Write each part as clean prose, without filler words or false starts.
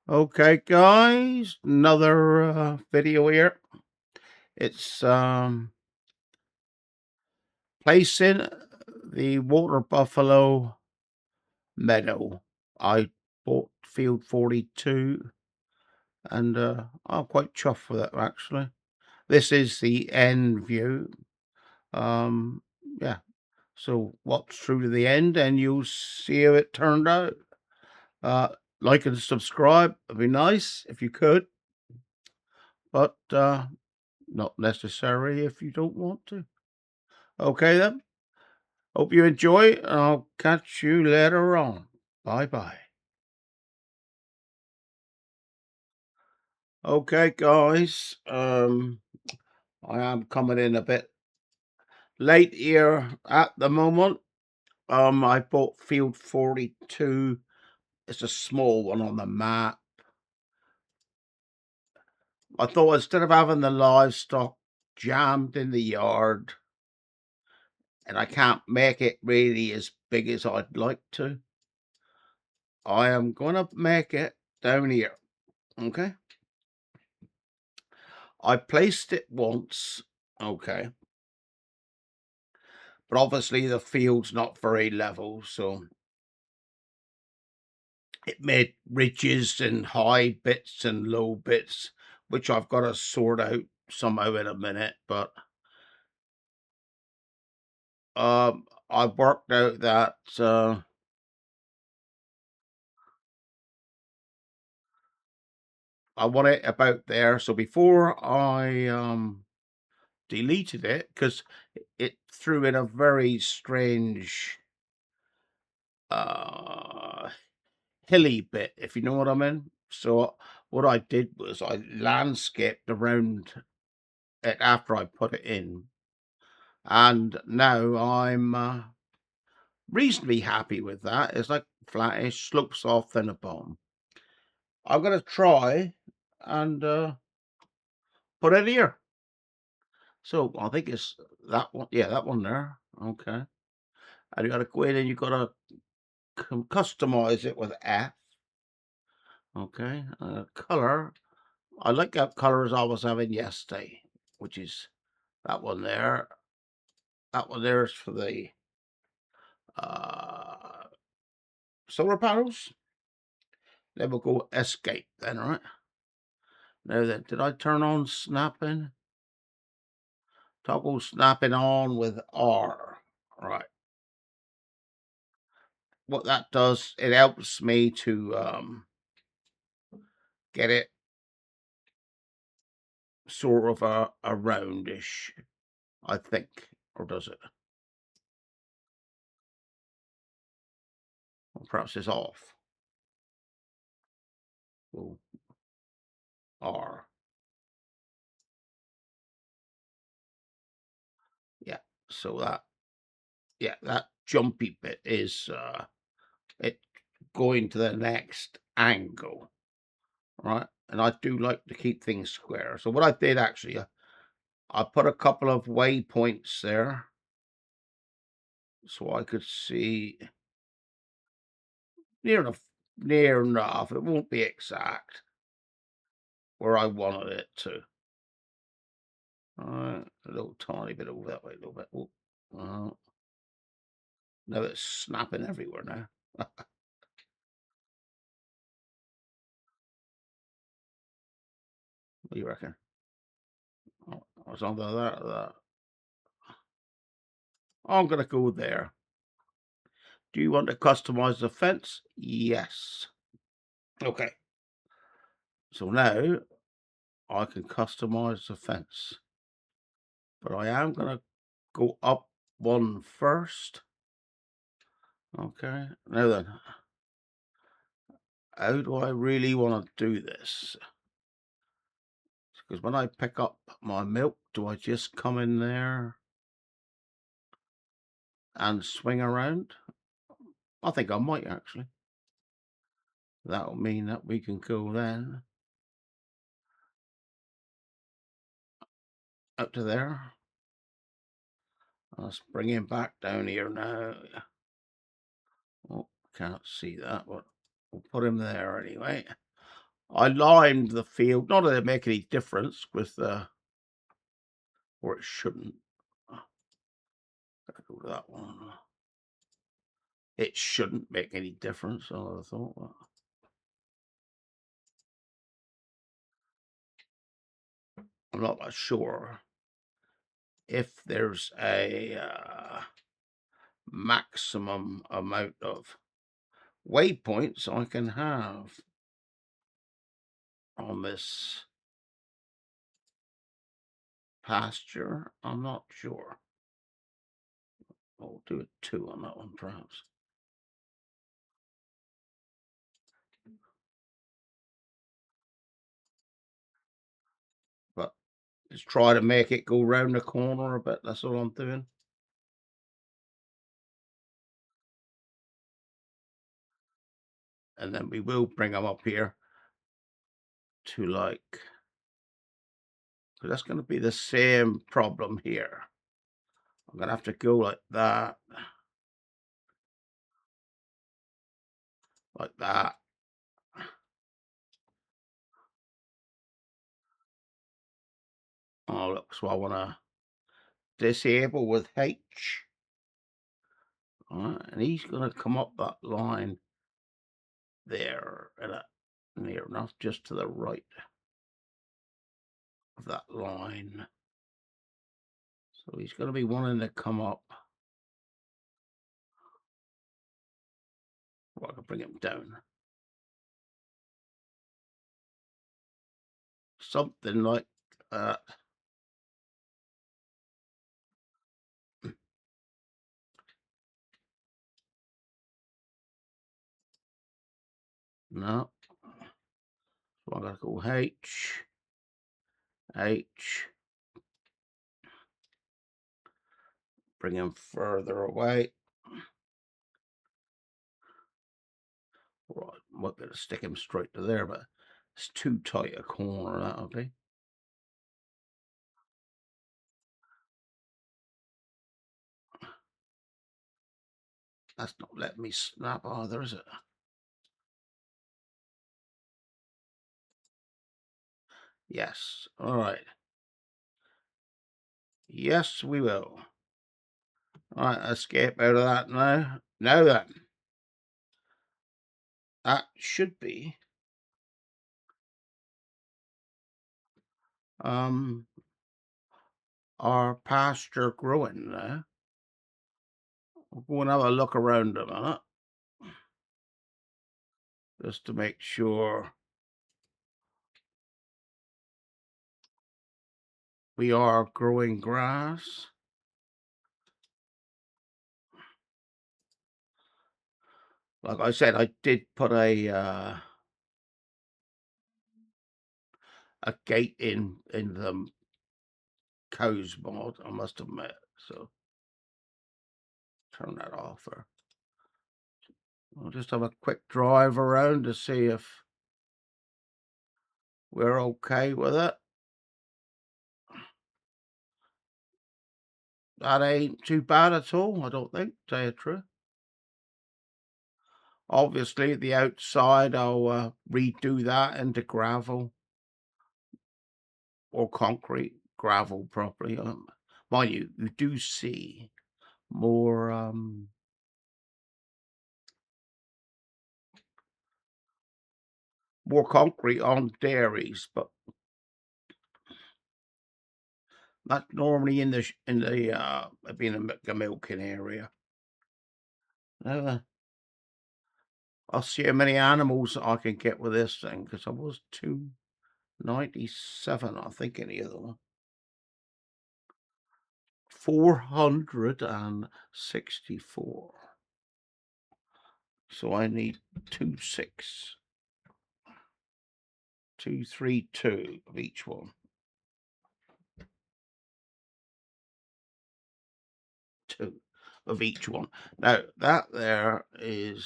Okay, guys, another video here. It's placing the water buffalo meadow. I bought field 42 and I'm quite chuffed with it actually. This is the end view. Um, yeah, so watch through to the end and you'll see how it turned out. Uh, like and subscribe, it'd be nice if you could, but not necessary if you don't want to. Okay then. Hope you enjoy. I'll catch you later on. Bye bye. Okay, guys. I am coming in a bit late here at the moment. I bought field 42. It's a small one on the map. I thought instead of having the livestock jammed in the yard, and I can't make it really as big as I'd like to, I am going to make it down here. Okay. I placed it once. Okay. But obviously the field's not very level, so it made ridges and high bits and low bits, which I've got to sort out somehow in a minute. But I worked out that I want it about there. So before I deleted it, because it threw in a very strange uh hilly bit, if you know what I mean. So what I did was I landscaped around it after I put it in, and now I'm reasonably happy with that. It's like flattish, slopes off then a bottom. I'm gonna try and put it here. So I think it's that one. Yeah, that one there. Okay, and you gotta go in and you gotta customize it with F. Okay, color. I like that color as I was having yesterday, which is that one there. That one there is for the uh, solar panels. Then we'll go escape then, right? Now then, did I turn on snapping? Toggle snapping on with R. Right. What that does, it helps me to get it sort of a roundish, I think. Or does it? Or perhaps it's off. Oh, R. Yeah. So that jumpy bit is it going to the next angle, right? And I do like to keep things square. So what I did actually, I put a couple of waypoints there so I could see near enough, near enough. It won't be exact where I wanted it to. A little tiny bit over that way, a little bit. Oh, now it's snapping everywhere now. What do you reckon? Oh, I was on that. I'm gonna go there. Do you want to customize the fence? Yes. Okay. So now I can customize the fence, but I am going to go up one first. Okay. Now then, how do I really want to do this? Because when I pick up my milk, do I just come in there and swing around? I think I might actually. That'll mean that we can go then up to there. Let's bring him back down here now. Oh, can't see that, but we'll put him there anyway. I limed the field, not that it make any difference with the, or it shouldn't. Gotta go to that one. It shouldn't make any difference, I would have thought. I'm not sure if there's a maximum amount of waypoints I can have on this pasture. I'm not sure. I'll do it 2 on that one, perhaps. But just try to make it go round the corner a bit. That's all I'm doing. And then we will bring them up here to like, because that's going to be the same problem here. I'm going to have to go like that. Like that. Oh, look, so I want to disable with H. All right, and he's going to come up that line there, near enough, just to the right of that line. So he's going to be wanting to come up. Well, I can bring him down. Something like that. No. So I gotta go H. Bring him further away. Right, might be able to stick him straight to there, but it's too tight a corner, that'll be. That's not letting me snap either, is it? Yes. All right. Yes, we will. All right, escape out of that now. Now then, that should be our pasture growing now. We'll go and have a look around a minute, just to make sure we are growing grass. Like I said, I did put a gate in the cow's mod, I must admit. So turn that off there. I'll just have a quick drive around to see if we're okay with it. That ain't too bad at all, I don't think, to tell you the truth. Obviously, the outside, I'll redo that into gravel or concrete, gravel properly. Mind you, you do see more more concrete on dairies, but not normally in the being the milking area. Uh, I'll see how many animals I can get with this thing, because I was 297, I think, in the other one. 464. So I need 232 of each one. 2 of each one. Now that there is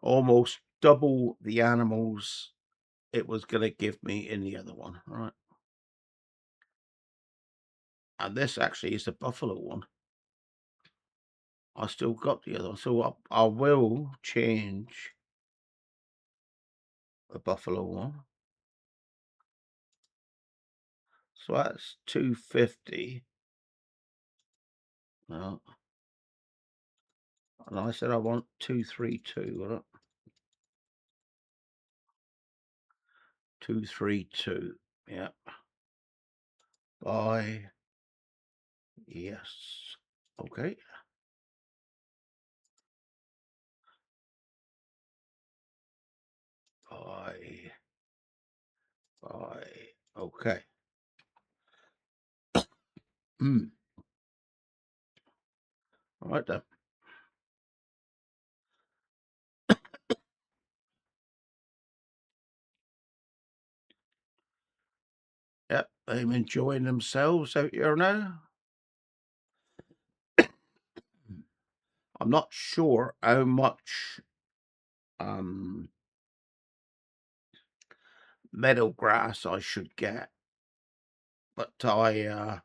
almost double the animals it was going to give me in the other one, right? And this actually is the buffalo one. I still got the other one, so I will change the buffalo one. So that's 250. No, and I said I want 232. Wasn't it? 232. Yeah. Buy. Yes. Okay. Buy. Buy. Okay. Hmm. All right then. Yep. I'm enjoying themselves out here now. I'm not sure how much meadow grass I should get, but I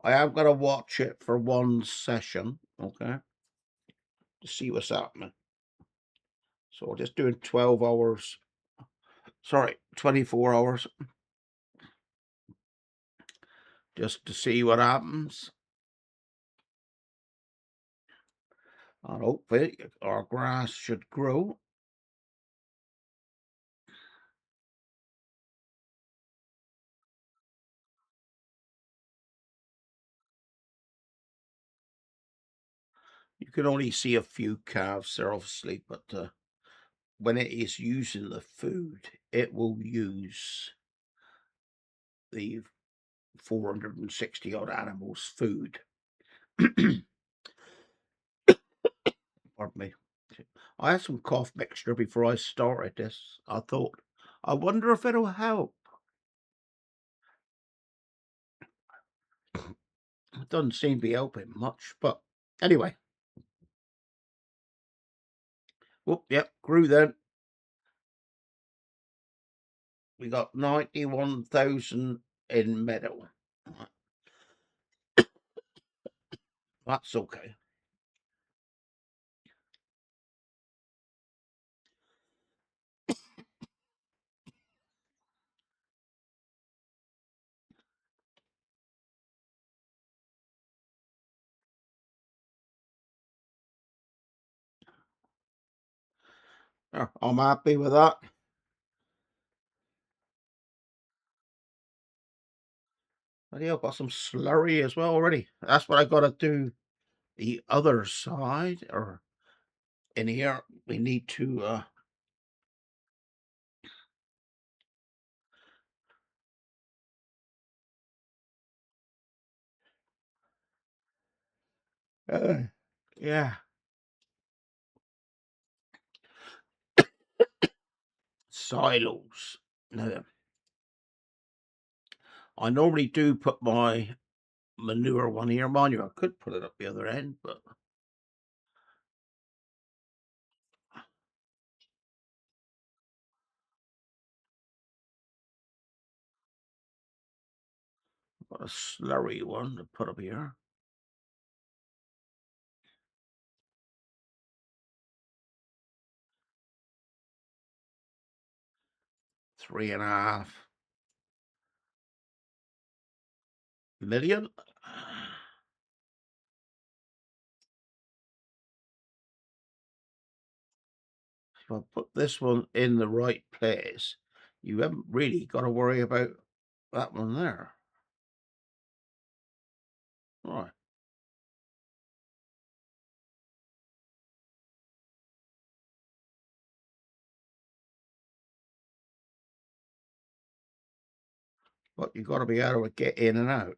am gonna watch it for one session, okay, to see what's happening. So we're just doing 12 hours, sorry, 24 hours, just to see what happens. And hopefully our grass should grow. You can only see a few calves there, obviously, but when it is using the food, it will use the 460 odd animals' food. Pardon me. I had some cough mixture before I started this. I thought, I wonder if it'll help. It doesn't seem to be helping much, but anyway. Whoop, yep, grew then. We got 91,000 in meadow. That's okay. I'm happy with that. But yeah, I've got some slurry as well already. That's what I got to do the other side, or in here we need to uh yeah, silos. Now, I normally do put my manure one here. Mind you, I could put it up the other end, but I've got a slurry one to put up here. Three and a half million. If I put this one in the right place, you haven't really got to worry about that one there. Right. But you've got to be able to get in and out.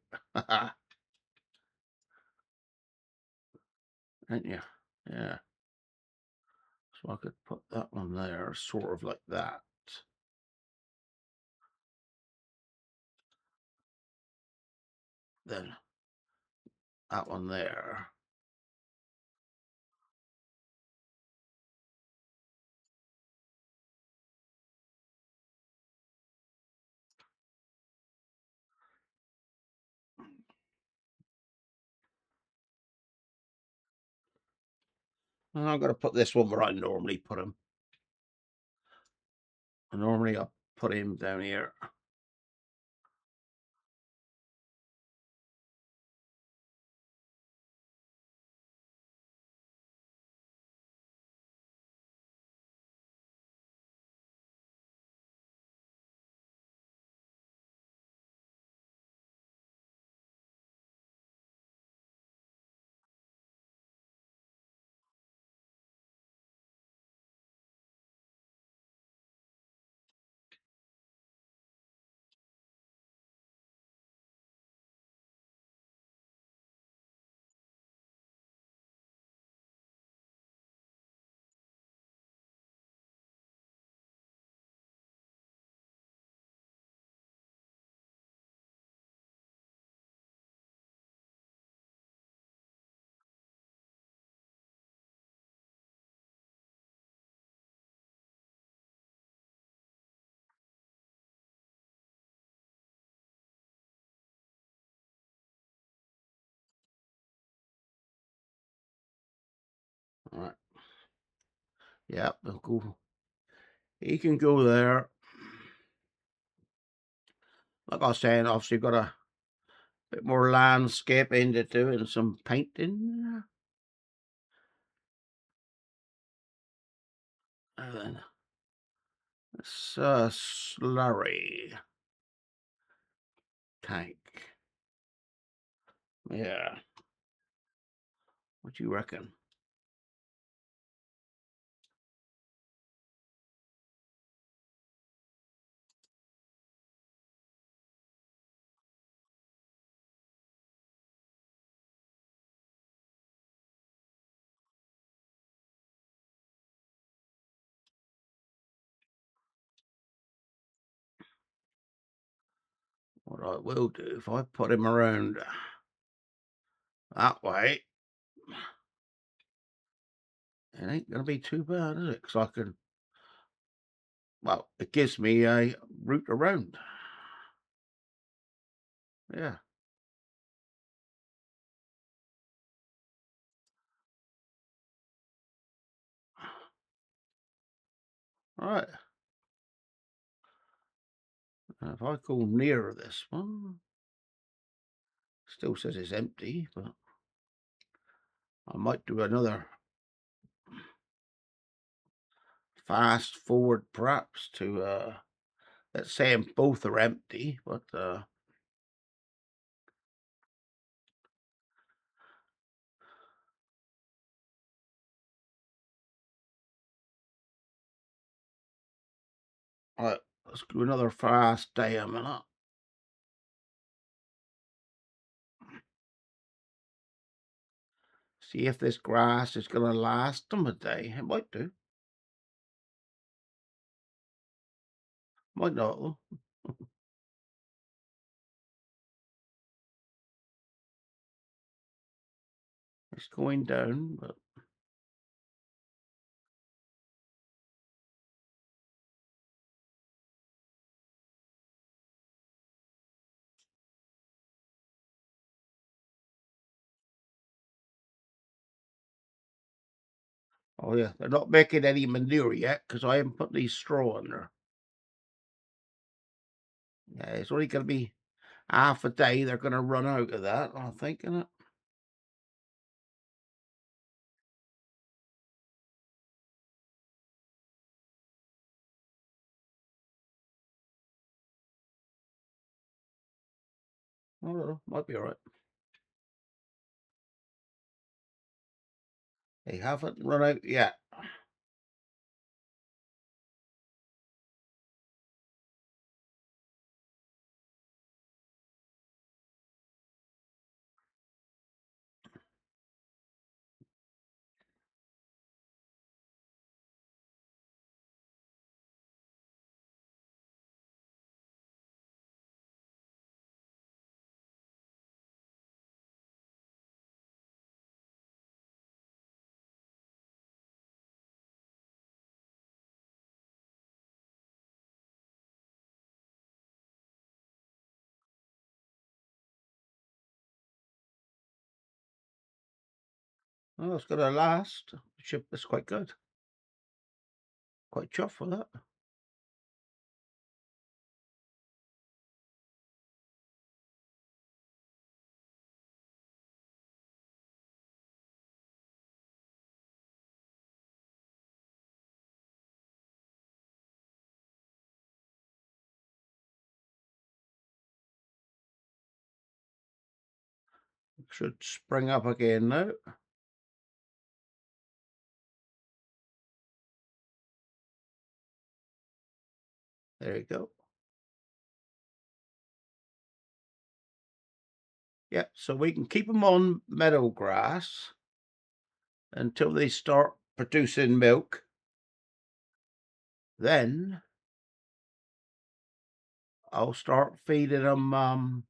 Ain't you? Yeah. So I could put that one there, sort of like that. Then that one there. And I'm going to put this one where I normally put them. Normally I put him down here. All right. Yeah, they'll go. He can go there. Like I was saying, obviously got a bit more landscaping to do and some painting. And then it's a slurry tank. Yeah. What do you reckon? What I will do, if I put him around that way, it ain't going to be too bad, is it? Because I can, well, it gives me a route around. Yeah. All right. If I go near this one, still says it's empty, but I might do another fast forward perhaps to, let's say them both are empty, but all right, let's do another fast day a minute. See if this grass is going to last them a day. It might do. Might not though. It's going down, but oh yeah, they're not making any manure yet because I haven't put any straw in there. Yeah, it's only going to be half a day. They're going to run out of that, I'm thinking it. I don't know, might be all right. They haven't run out yet. Well, it's going to last. It's quite good. Quite chuffed with that. Should spring up again now. There you go. Yeah, so we can keep them on meadow grass until they start producing milk. Then I'll start feeding them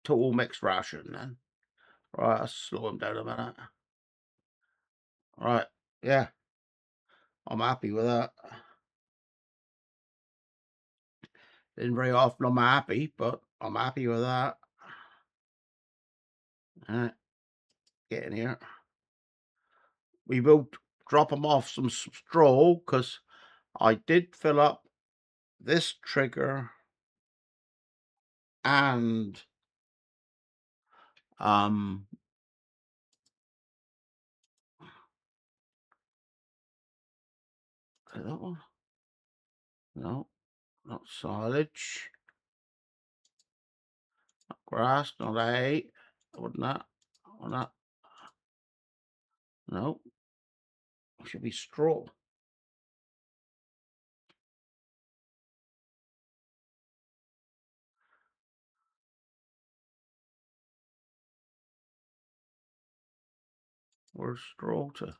total mixed ration then. Right, I'll slow them down a minute. Right, yeah, I'm happy with that. Isn't very often I'm happy, but I'm happy with that. Alright, get in here. We will drop them off some straw because I did fill up this trigger and um that one? No, not silage. Not grass, not hay. Wasn't that? Wasn't that? No, it should be straw. Where's straw to?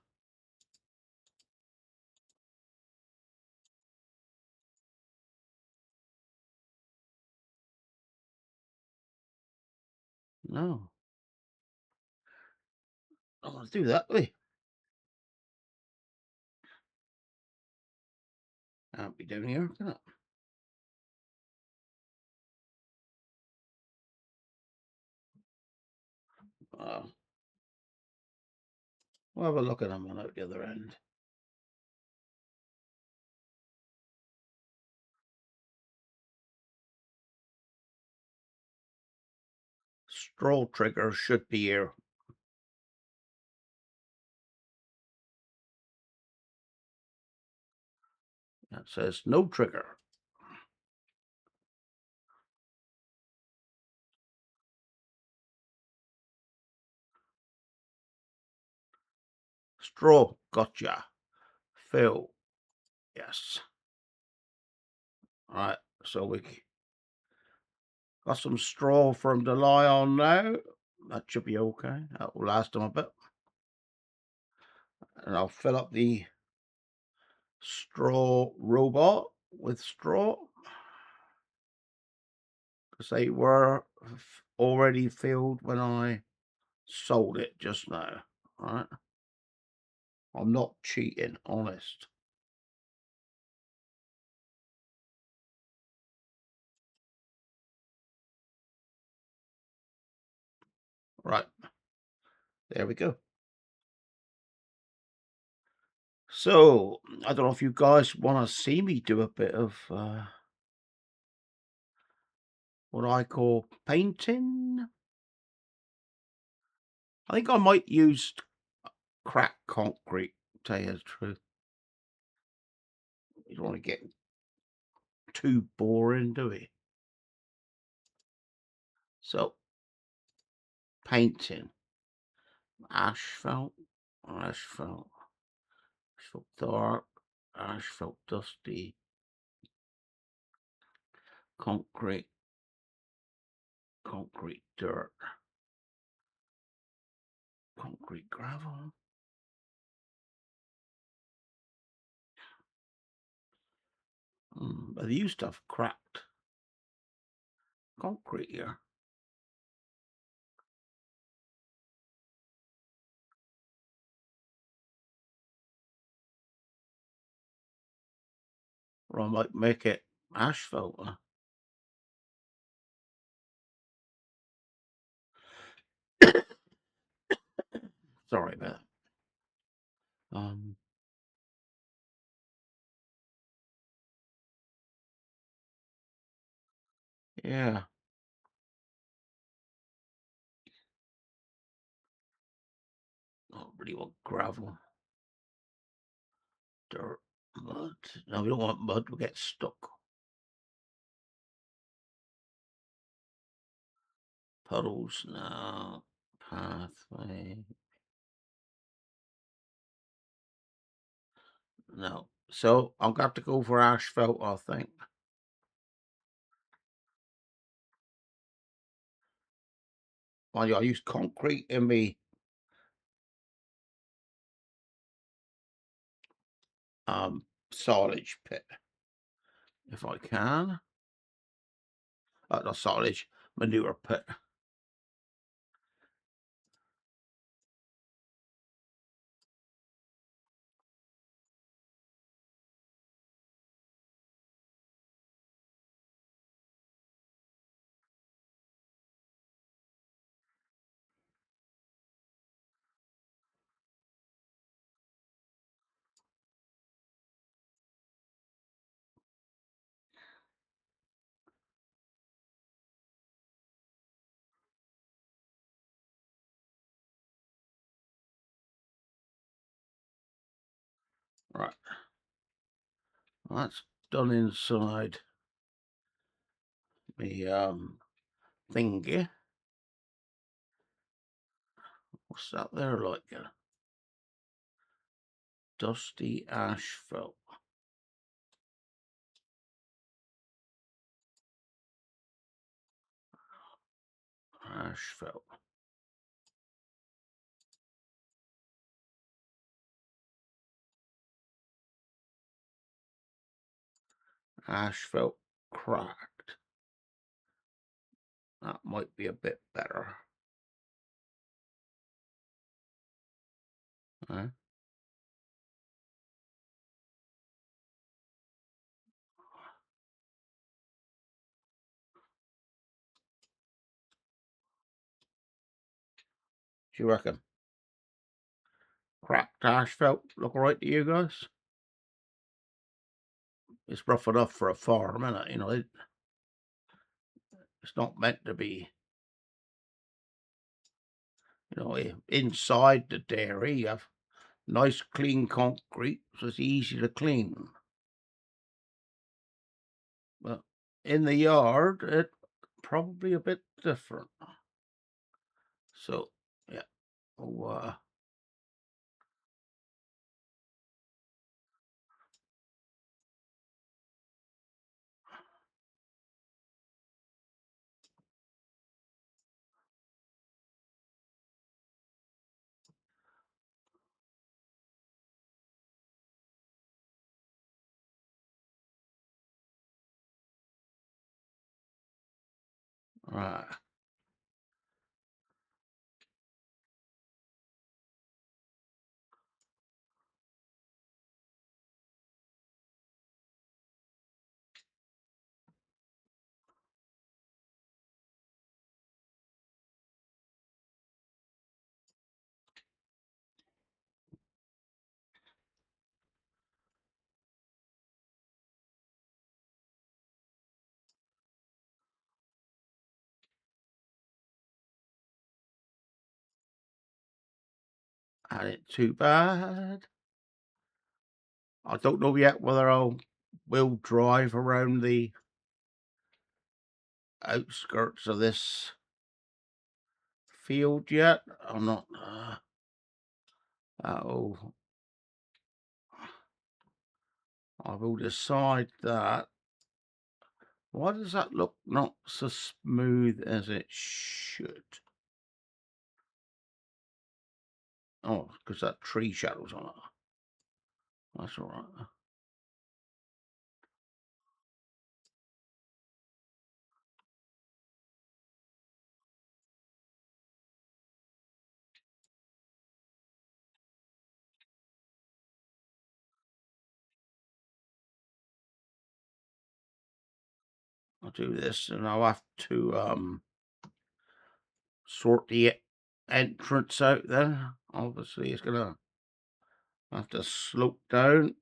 No. I want to do that, way. Can't be down here, can it? Uh, we'll have a look at them on out the other end. Straw trigger should be here. That says no trigger. Straw, gotcha. Fill, yes. All right, so we got some straw for him to lie on now. That should be okay. That will last him a bit. And I'll fill up the straw robot with straw because they were already filled when I sold it just now. All right, I'm not cheating, honest. Right, there we go. So I don't know if you guys want to see me do a bit of what I call painting. I think I might use cracked concrete, to tell you the truth. You don't want to get too boring, do we? So, painting. Asphalt, asphalt, asphalt dark, asphalt dusty, concrete, concrete dirt, concrete gravel. But they used to have cracked concrete here. Or I might make it asphalt. Sorry about that. Yeah. I don't really want gravel, dirt, mud. No, we don't want mud. We'll get stuck. Puddles now. Pathway. No. So I've got to go for asphalt, I think. Well, yeah, I use concrete in me silage pit if I can. Not silage, manure pit. Right. That's done inside the thingy. What's that there like? Dusty asphalt. Asphalt. Asphalt cracked. That might be a bit better. Huh? Do you reckon? Cracked asphalt look all right to you guys? It's rough enough for a farm, isn't it? You know, it's not meant to be, you know, inside the dairy you have nice clean concrete, so it's easy to clean. But in the yard, it probably a bit different. So, yeah. Oh, right. Ain't too bad. I don't know yet whether will drive around the outskirts of this field yet. I'm not. Oh, I will decide that. Why does that look not so smooth as it should? Oh, because that tree shadow's on it. That's all right. I'll do this, and I'll have to sort the entrance out there. Obviously, it's gonna have to slope down.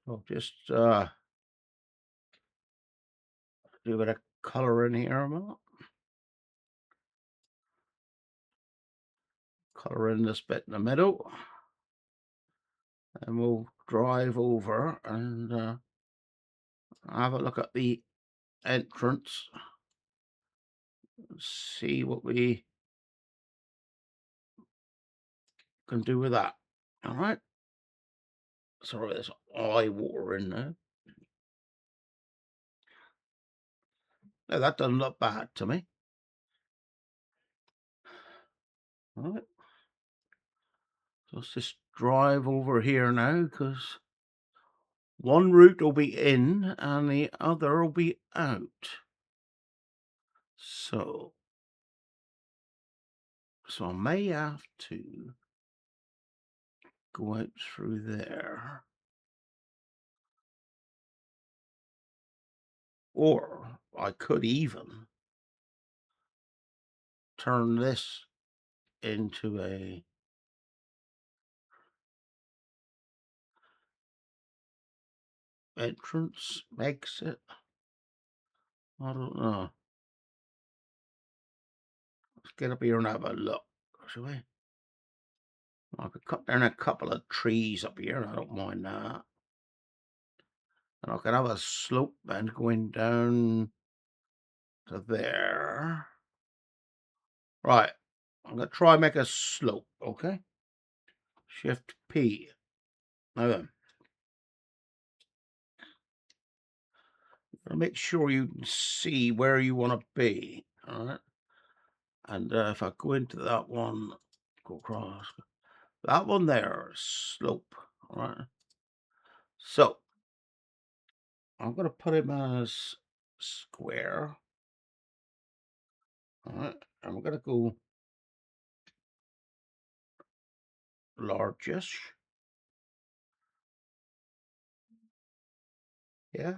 I'll just do a bit of colour in here a minute. Colour in this bit in the middle. And we'll drive over and have a look at the entrance. See what we can do with that. All right. Sorry, there's eye water in there. No, that doesn't look bad to me. All right. So let's just drive over here now, because one route will be in and the other will be out. So I may have to go out through there. Or I could even turn this into a entrance, exit. I don't know. Let's get up here and have a look, shall we? I could cut down a couple of trees up here, and I don't mind that. And I could have a slope bend going down to there. Right. I'm going to try and make a slope, okay? Shift P. Now then. Make sure you can see where you want to be, all right? And if I go into that one, go across. That one there, slope, all right? So, I'm going to put him as square. All right, and we're going to go largest. Yeah.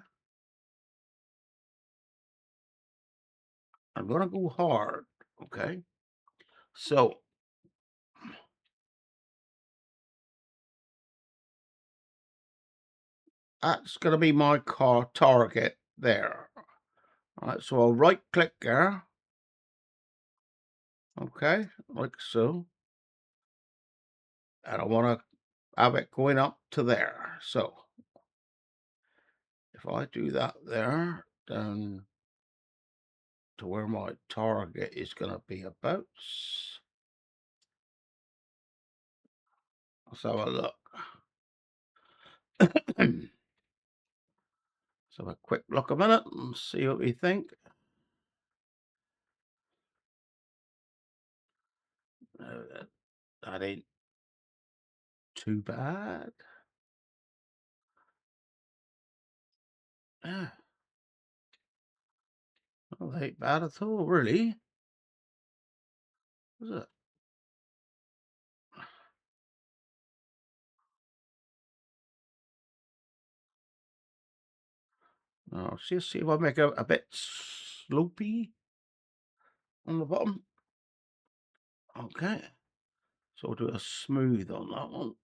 I'm going to go hard. Okay. So, that's going to be my car target there. All right. So, I'll right click there. Okay. Like so. And I want to have it going up to there. So, if I do that there, down to where my target is going to be about. Let's have a look. Let's have a quick look a minute and see what we think. That ain't too bad. Yeah. Well, that ain't bad at all, really. Is it? Now, see if I make it a bit slopey on the bottom. Okay. So we'll do a smooth on that one.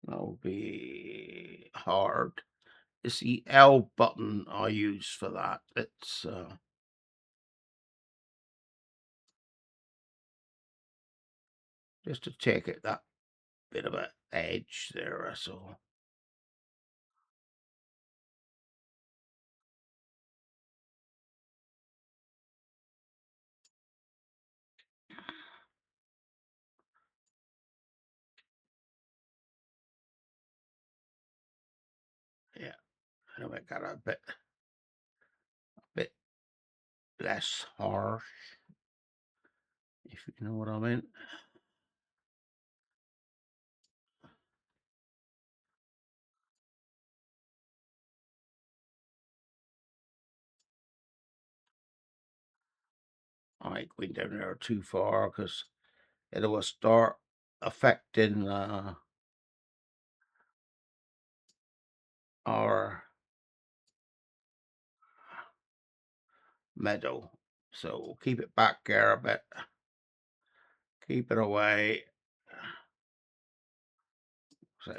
That'll be hard. It's the L button I use for that. It's just to take it that bit of an edge there, so. Yeah, I make that a bit less harsh, if you know what I mean. I ain't going down there too far, because it will start affecting our meadow. So we'll keep it back there a bit. Keep it away. So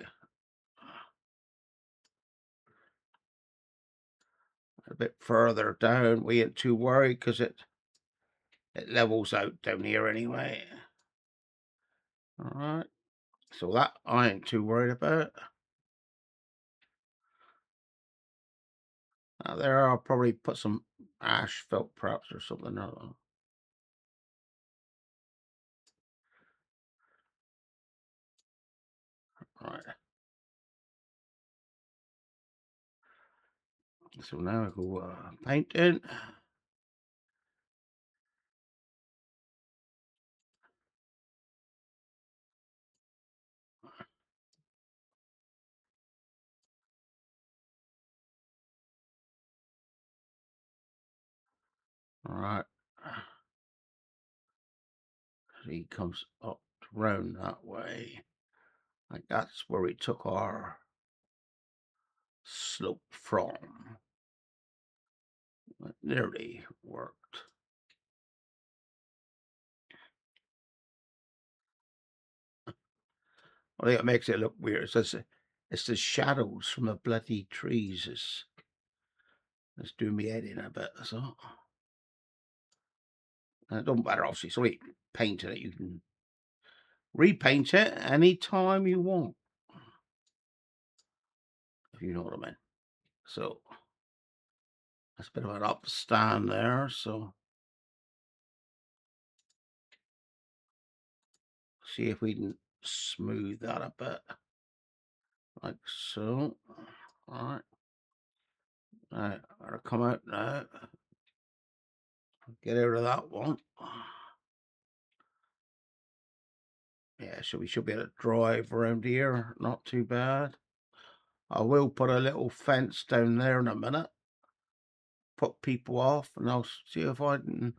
a bit further down. We ain't too worried because it levels out down here anyway. All right, so that I ain't too worried about. There, I'll probably put some asphalt perhaps or something. I don't know. All right. So now I go paint in. All right. He comes up round that way. Like that's where we took our slope from. It nearly worked. I think it makes it look weird. It's the shadows from the bloody trees. It's doing me head in a bit. So it don't matter. Obviously, it's only painting it. You can repaint it anytime you want, if you know what I mean. So that's a bit of an upstand there. So see if we can smooth that a bit, like so. All right. All right, I'll come out now. Get out of that one. Yeah, so we should be able to drive around here. Not too bad. I will put a little fence down there in a minute. Put people off, and I'll see if I can.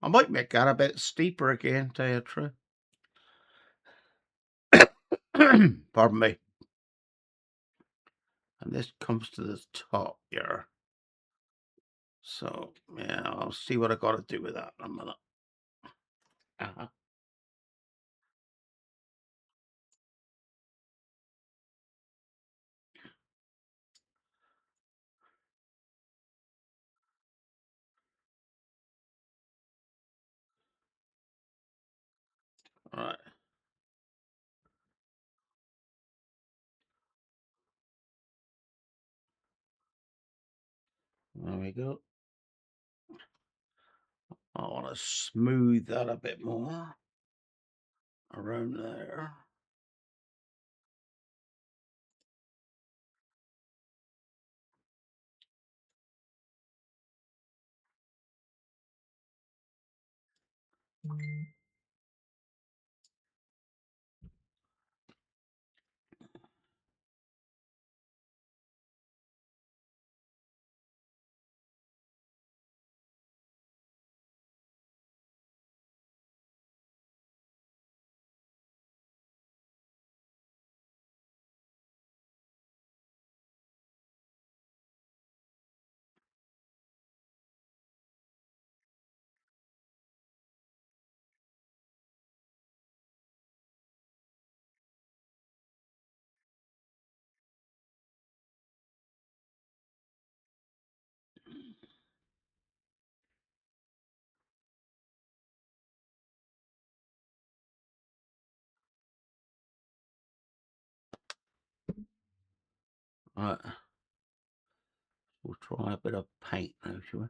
I might make that a bit steeper again, tell you the truth. Pardon me. And this comes to the top here. So, yeah, I'll see what I got to do with that in a minute. Uh-huh. All right. There we go. I want to smooth that a bit more around there. All right. We'll try a bit of paint now, shall we?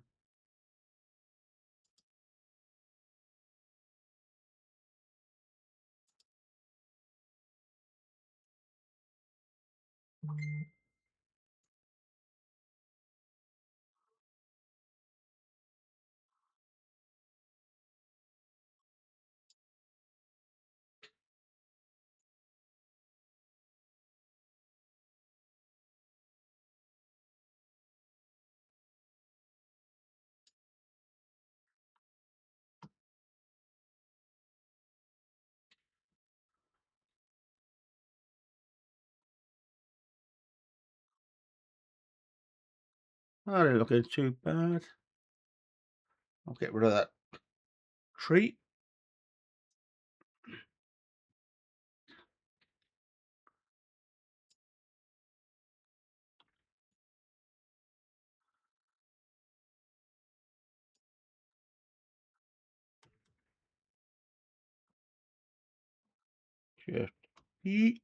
Not looking too bad. I'll get rid of that tree. Shift E.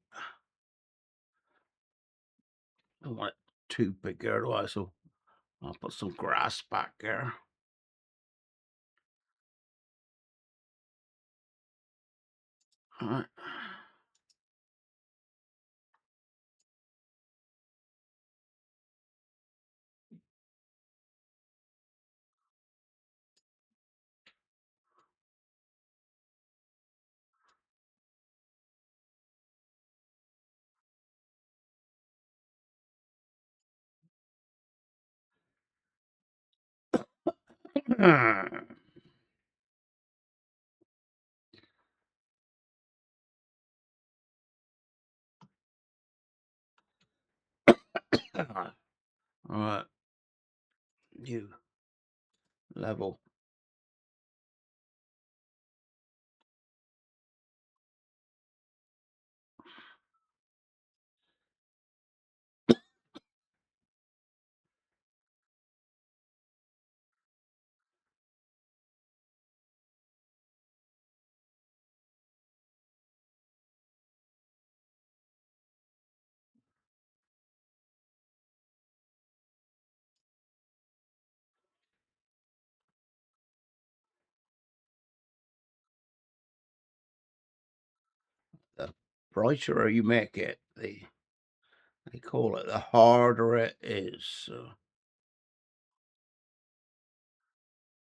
Don't want it too big there, do I? So I'll put some grass back there. All right. All right. New level. The brighter you make it, they call it, the harder it is. So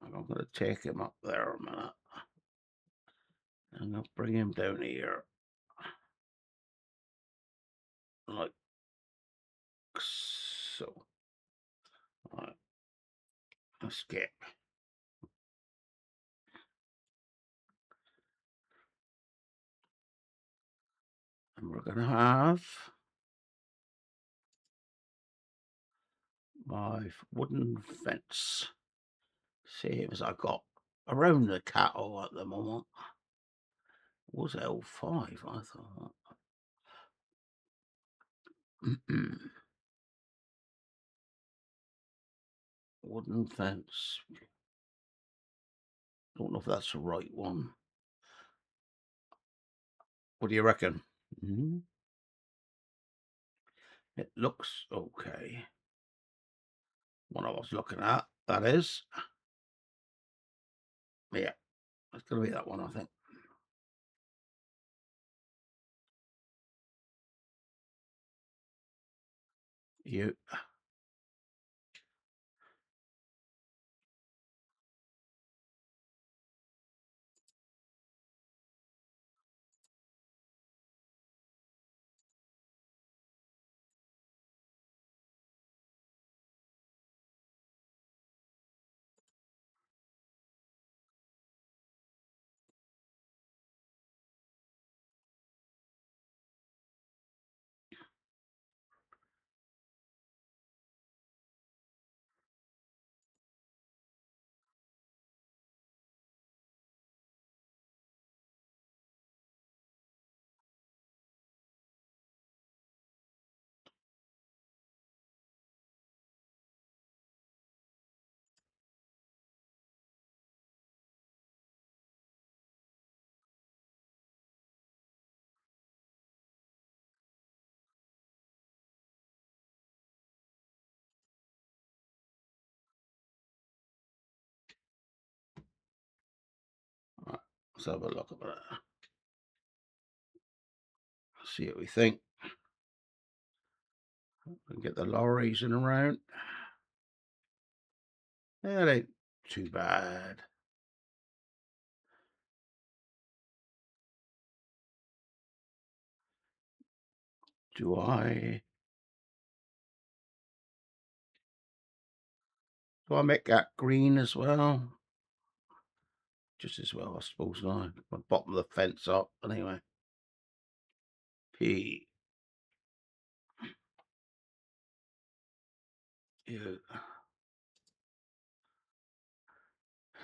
I'm going to take him up there a minute. I'm going to bring him down here, like so. All right. Escape. And we're going to have my wooden fence, same as I got around the cattle at the moment. Was L5, I thought. Wooden fence. Don't know if that's the right one. What do you reckon? It looks okay. What I was looking at, that is. Yeah, it's going to be that one, I think. You. Right, let's have a look at that. See what we think. We can get the lorries in around. That ain't too bad. Do I make that green as well? Just as well, I suppose. I bottom of the fence up anyway. P. Yeah.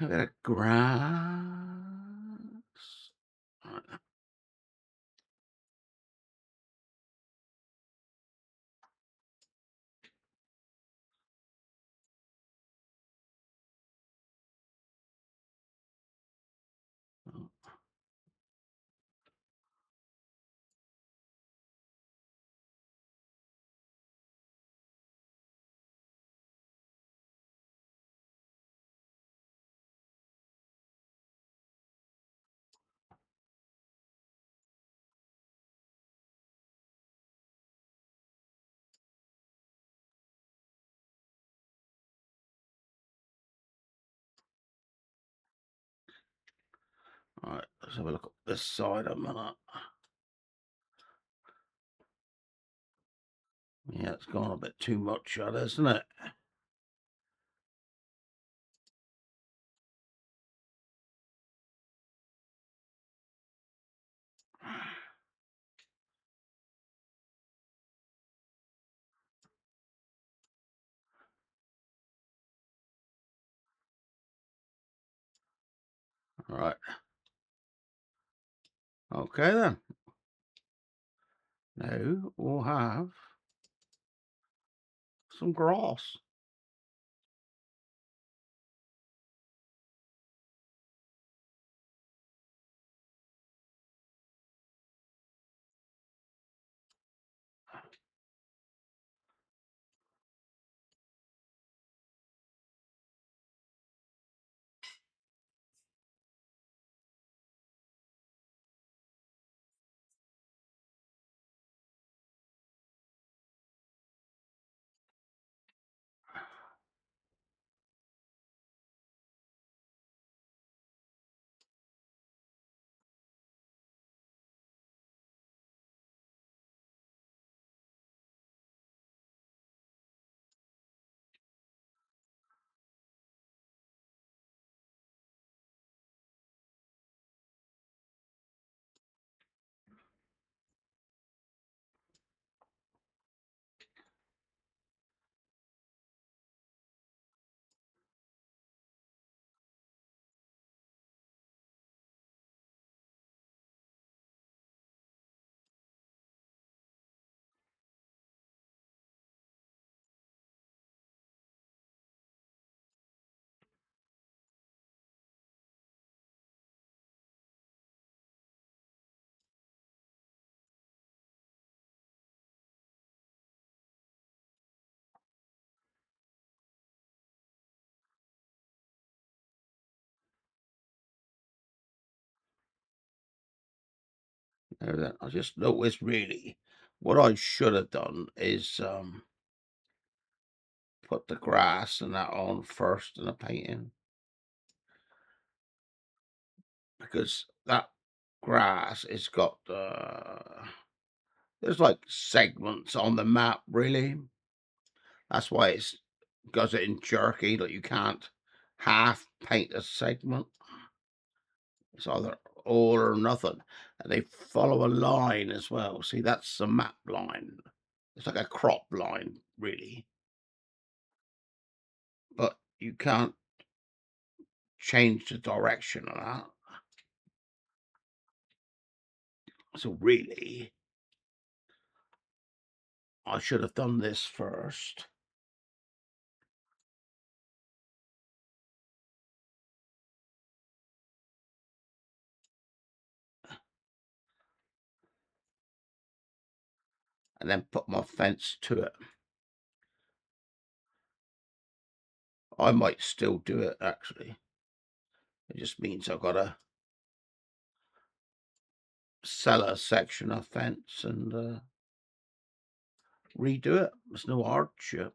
A bit of grass. Right. All right, let's have a look at this side a minute. Yeah, it's gone a bit too much, isn't it? All right. Okay then. Now we'll have some grass. Now then, I just noticed really what I should have done is put the grass and that on first in the painting, because that grass has got there's like segments on the map really. That's why it's does it in jerky, that you can't half paint a segment. It's either all or nothing. And they follow a line as well. See, that's the map line. It's like a crop line, really. But you can't change the direction of that. So really, I should have done this first. And then put my fence to it. I might still do it, actually. It just means I've got to sell a section of fence and redo it. There's no hardship,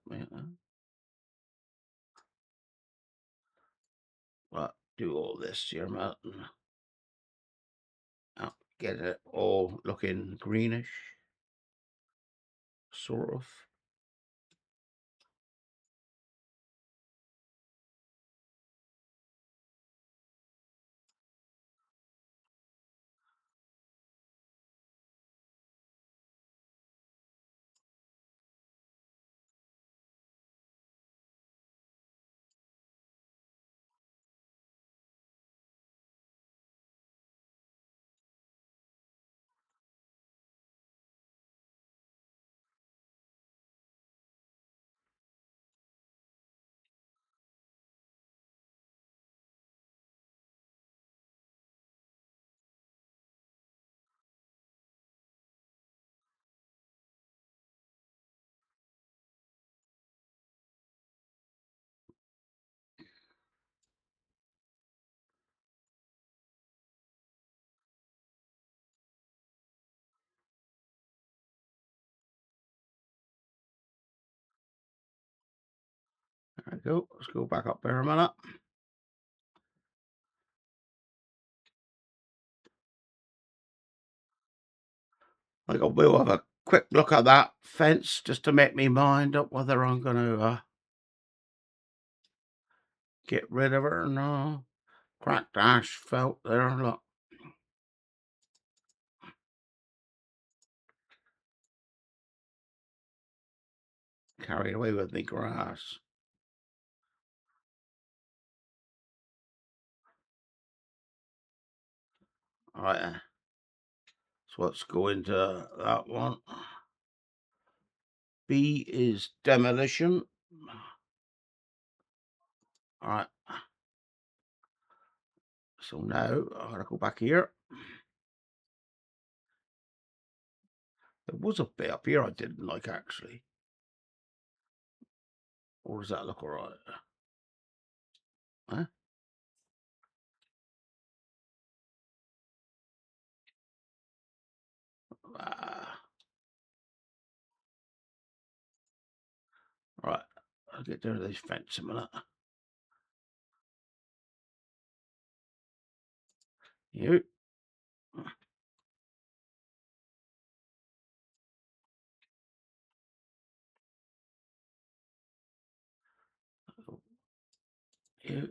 But do all this here, mountain. Get it all looking greenish, sort of. There we go. Let's go back up there a minute. I will have a quick look at that fence just to make me mind up whether I'm gonna, get rid of it or no. Cracked asphalt there, look. Carried away with me grass. Alright, so let's go into that one. B is demolition. Alright, so now I gotta go back here. There was a bit up here I didn't like actually. Or does that look alright? Huh? Ah, right, I'll get down to this fence a minute. You. You.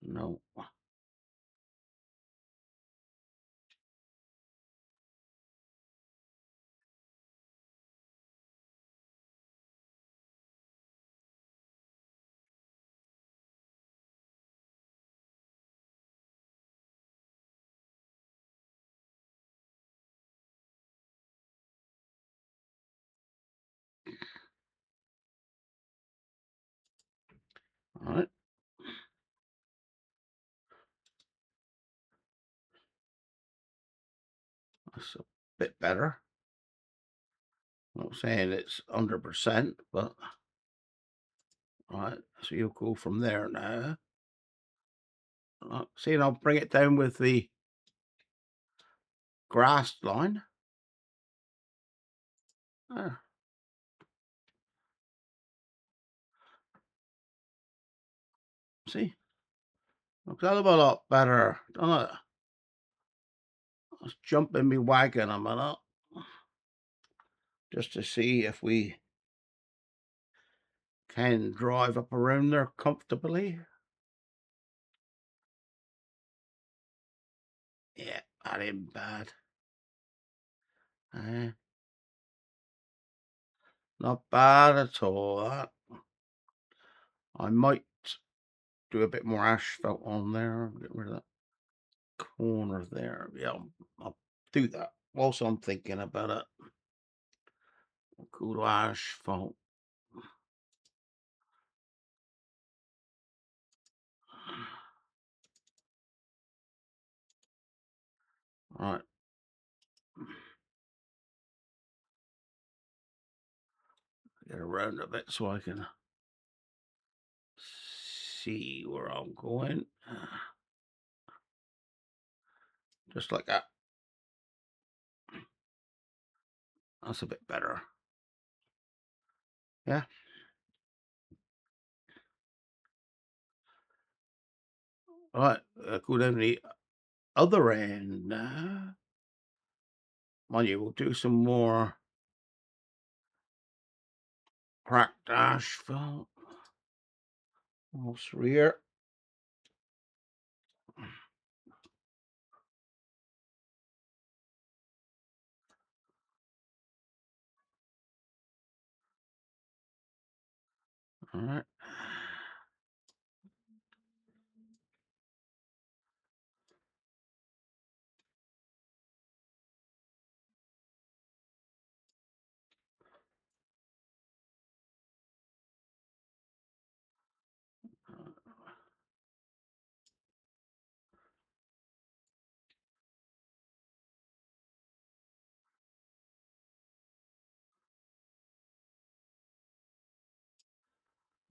No. Alright, that's a bit better. I'm not saying it's 100%, but alright, so you'll go from there now. See, and I'll bring it down with the grass line. There. See? Looks a hell of a lot better, doesn't it? Let's jump in me wagon a minute. Just to see if we can drive up around there comfortably. Yeah, that ain't bad. Eh, not bad at all, that. I might do a bit more asphalt on there, get rid of that corner there. Yeah, I'll do that whilst I'm thinking about it. Go to asphalt. Right. Get around a bit so I can see where I'm going. Just like that. That's a bit better. Yeah. Right. Go down the other end now. Mind you, we'll do some more cracked asphalt. Almost rear. All right.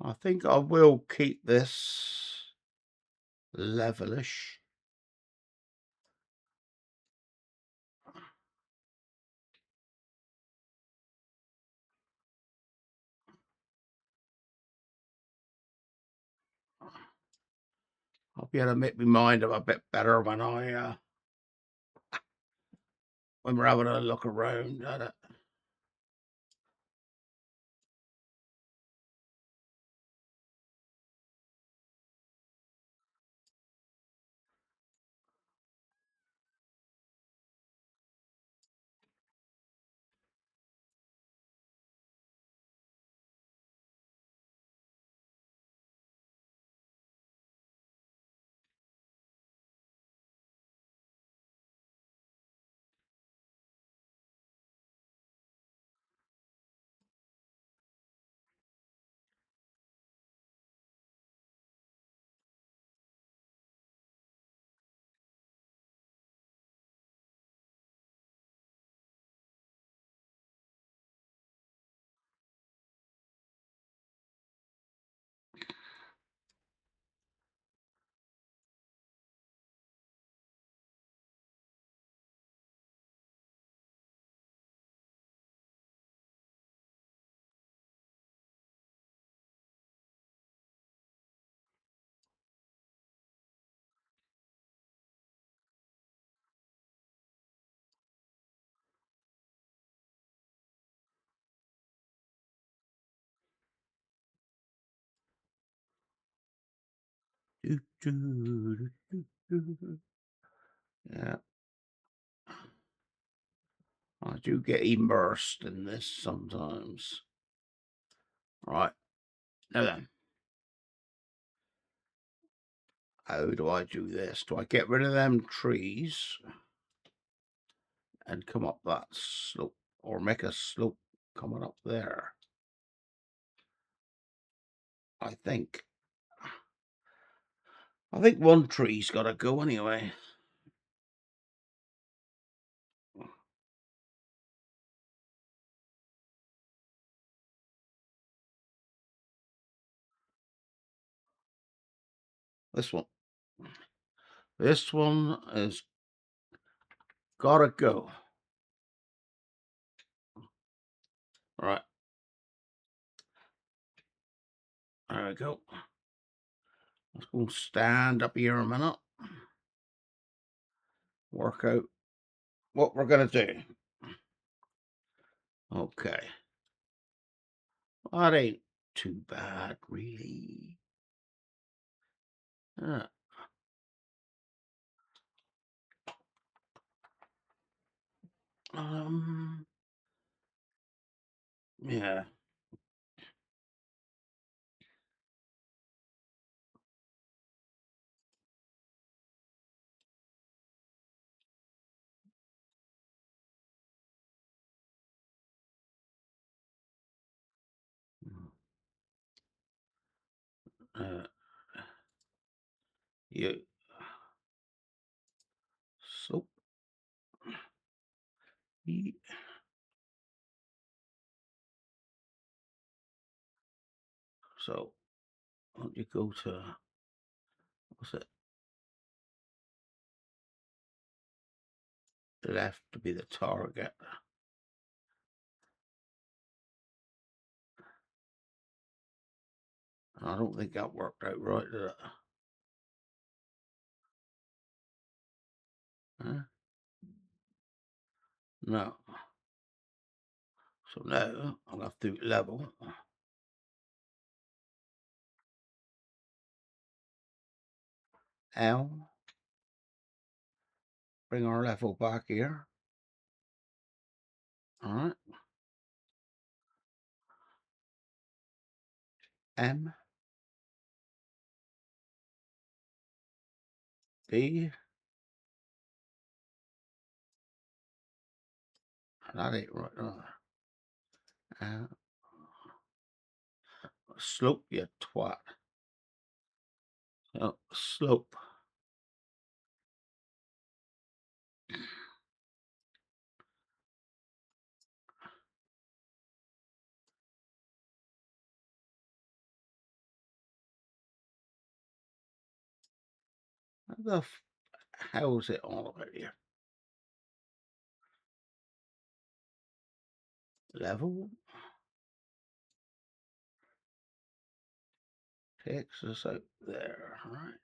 I think I will keep this levelish. I'll be able to make my mind up a bit better when I when we're having a look around at it. Doo, doo, doo, doo, doo. Yeah, I do get immersed in this sometimes. Right, now then, how do I do this? Do I get rid of them trees and come up that slope, or make a slope coming up there? I think. I think one tree's got to go anyway. This one. This one is got to go. Right. There we go. Let's go stand up here a minute. Work out what we're going to do. Okay. That ain't too bad, really. Uh, um, yeah. Uh, you. So, so, let you go to, what's it? Left to be the target. I don't think that worked out right, did it? Huh? No. So now I'll have to level. L. Bring our level back here. All right. M. B. That ain't right. Slope, you twat. Oh, slope. How the hell's it all about here? Level takes us out there, right?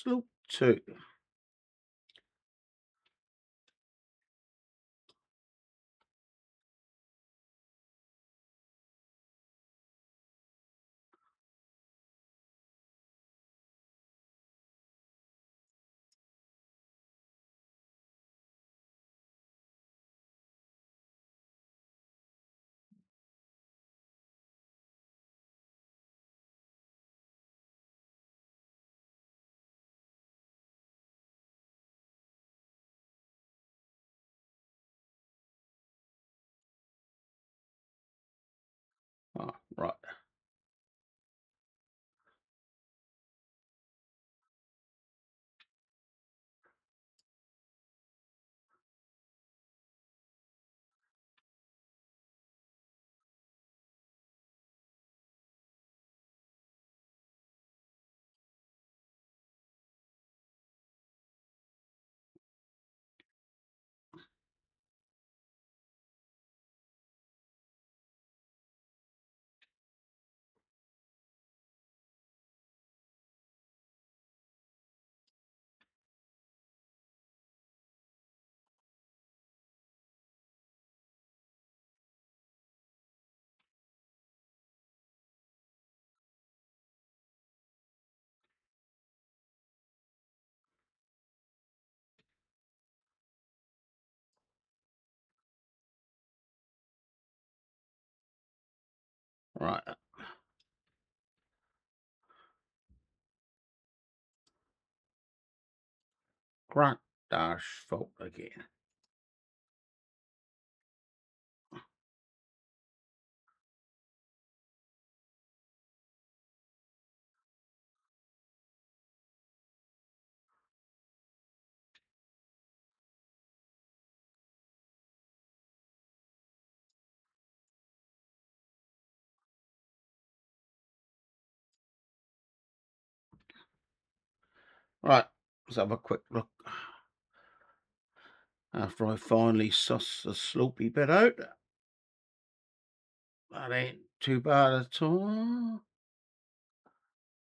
slope 2. Ah, right, right. Crack dash fault again. Right, let's have a quick look. After I finally suss the slopey bit out, that ain't too bad at all.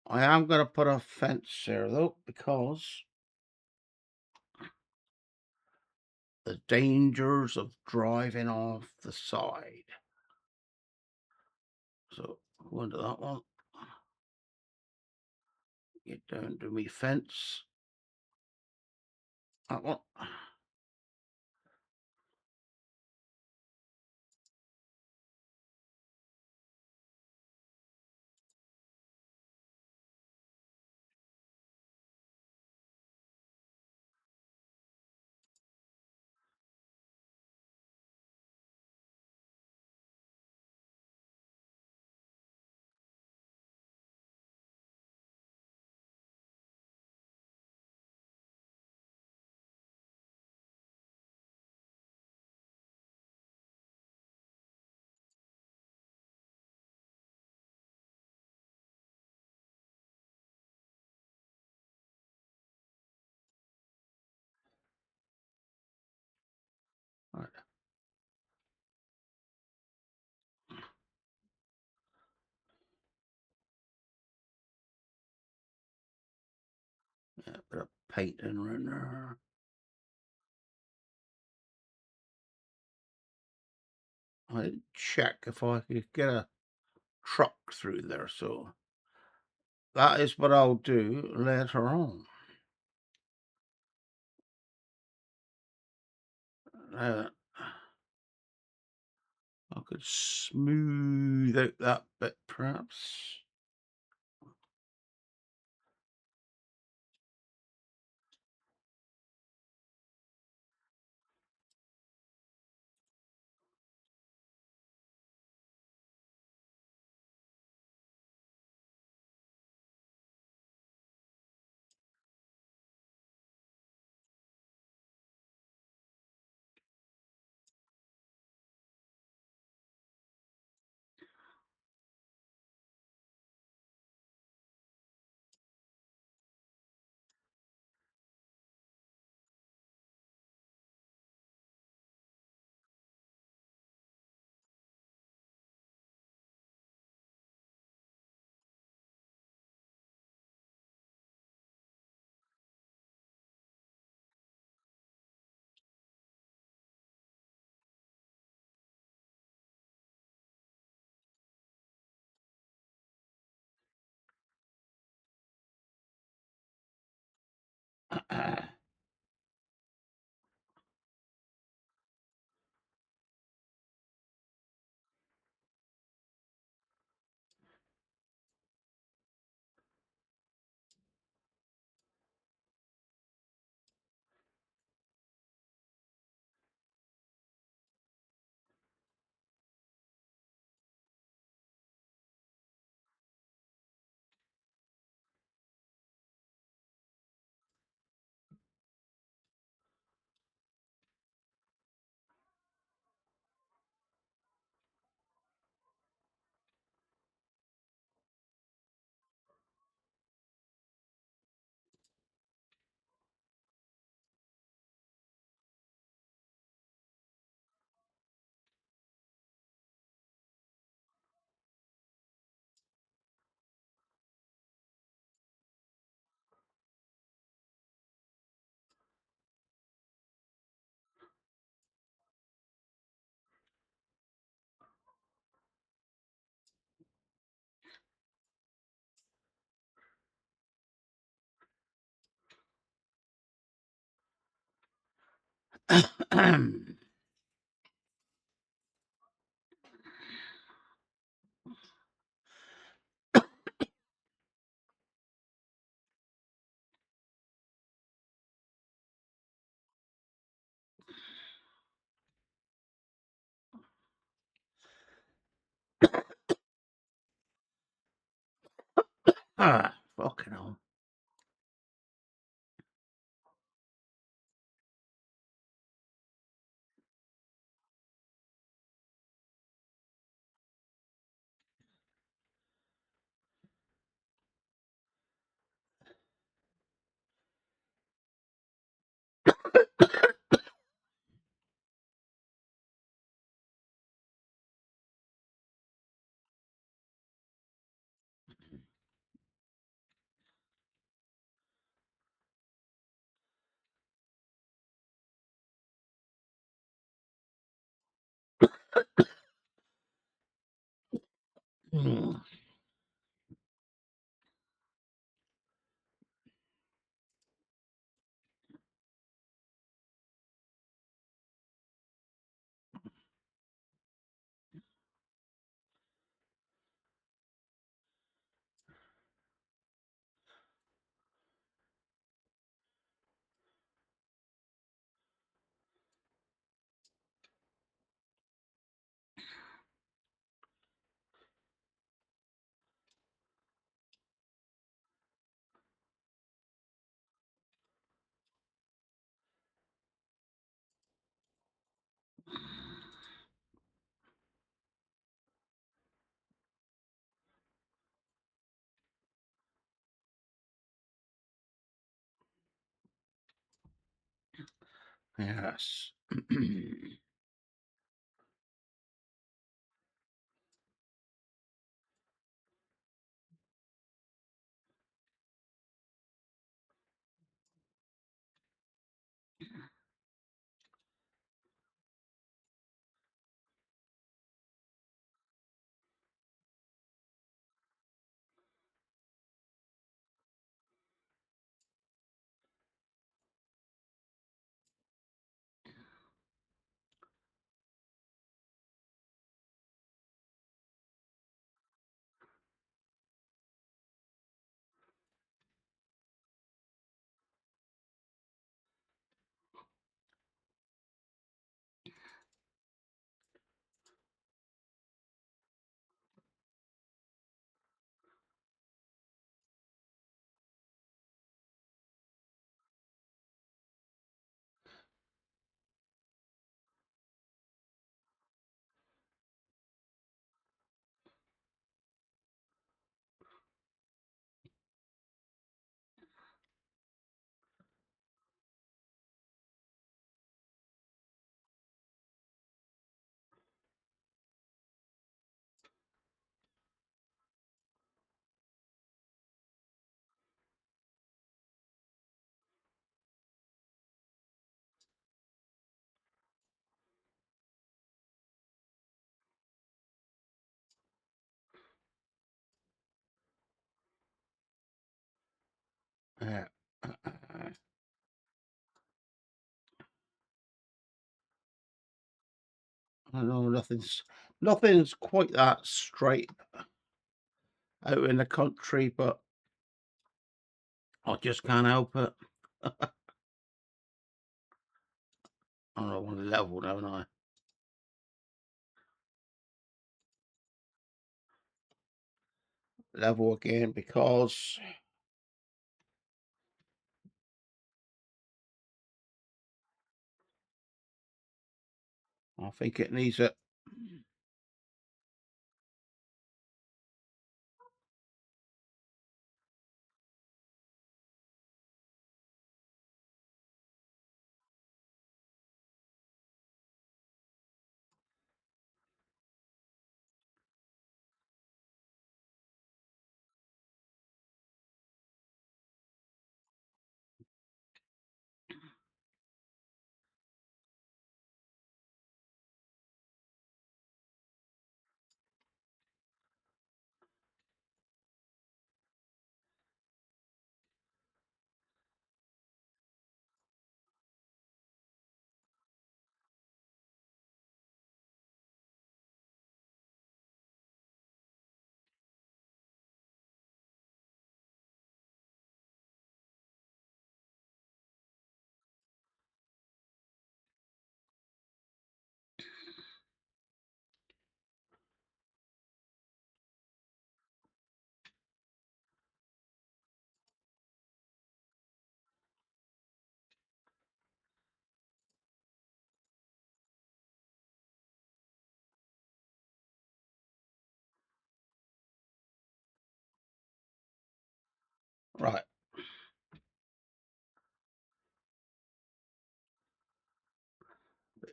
I am going to put a fence there though, because the dangers of driving off the side. So go into that one, get down to me fence. That one. Right. Yeah, bit of painting around there. I didn't check if I could get a truck through there, so that is what I'll do later on. Uh, I could smooth out that bit, perhaps. Fucking hell. Mm. Yes. Yeah. I know nothing's quite that straight out in the country, but I just can't help it. I want to level, don't I? Level again because I think it needs it.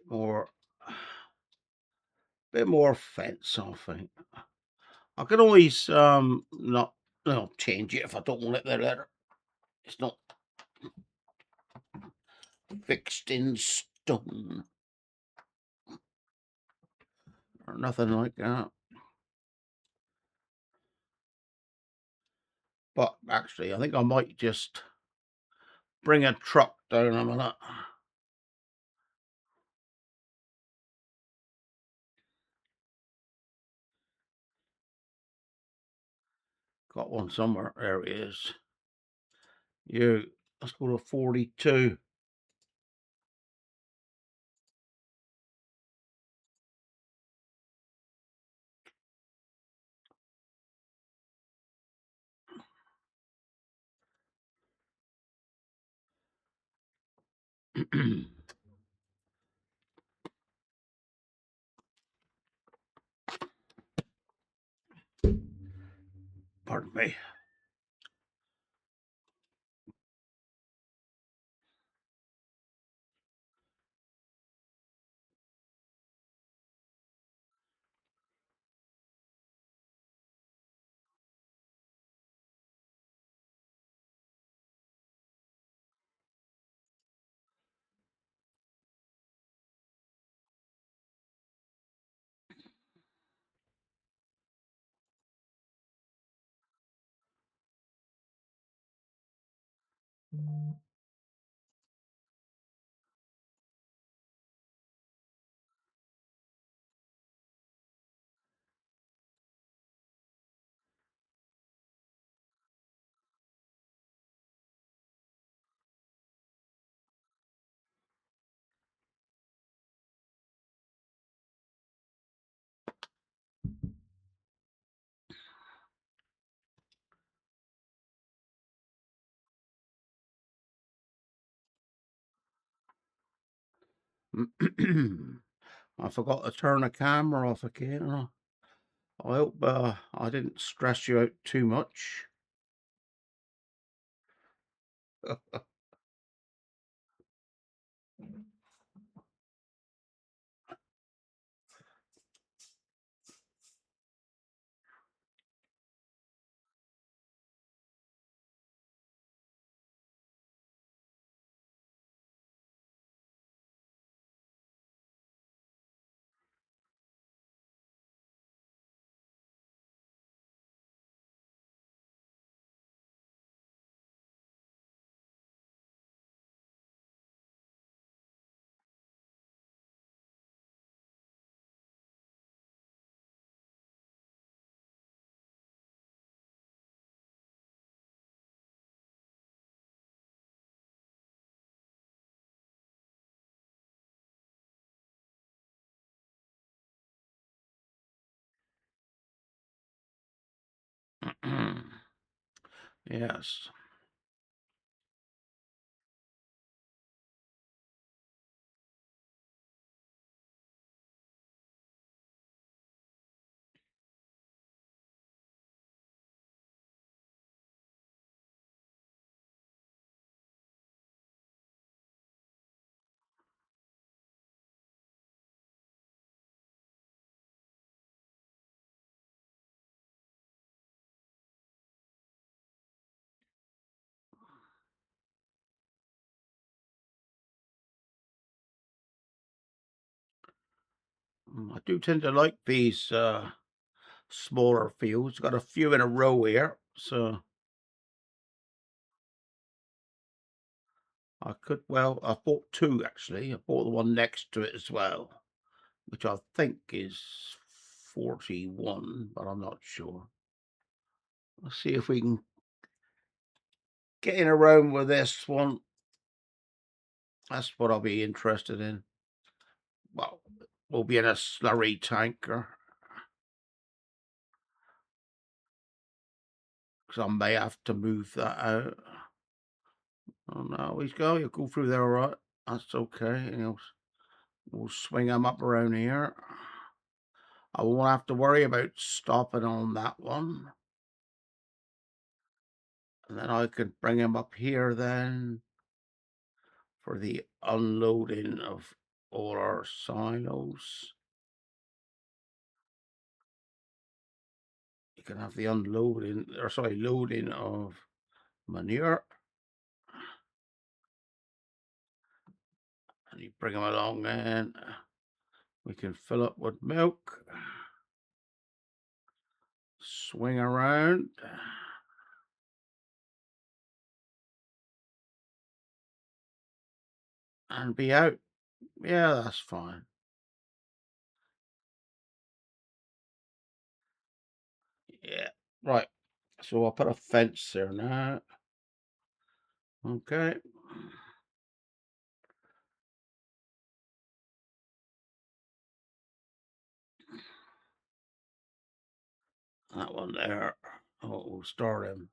more, bit more fence, I think. I can always not, change it if I don't want it there. It's not fixed in stone or nothing like that. But actually, I think I might just bring a truck down a minute. Got one somewhere. There it is. Let's go to 42. Pardon me. I forgot to turn the camera off again. I hope I didn't stress you out too much. Yes. I do tend to like these smaller fields. Got a few in a row here, so I could, well, I bought two actually. I bought the one next to it as well, which I think is 41, but I'm not sure. Let's see if we can get in around with this one. That's what I'll be interested in. Well, we'll be in a slurry tanker because I may have to move that out. Oh no, you'll go through there all right. That's okay. We'll swing them up around here. I won't have to worry about stopping on that one. And then I could bring him up here then for the unloading of all our silos. You can have the unloading, or sorry, loading of manure, and you bring them along, and we can fill up with milk, swing around, and be out. Yeah, that's fine. Yeah, right. So I'll put a fence there now. Okay. That one there. Oh, we'll start him.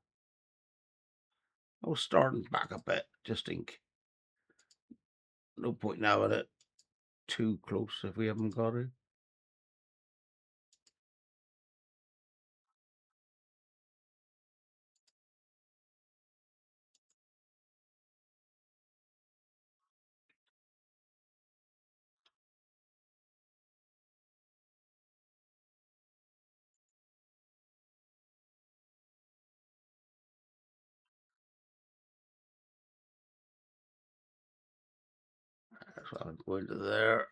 I'll start him back a bit, just in no point now with it too close if we haven't got it. So I'm going to there.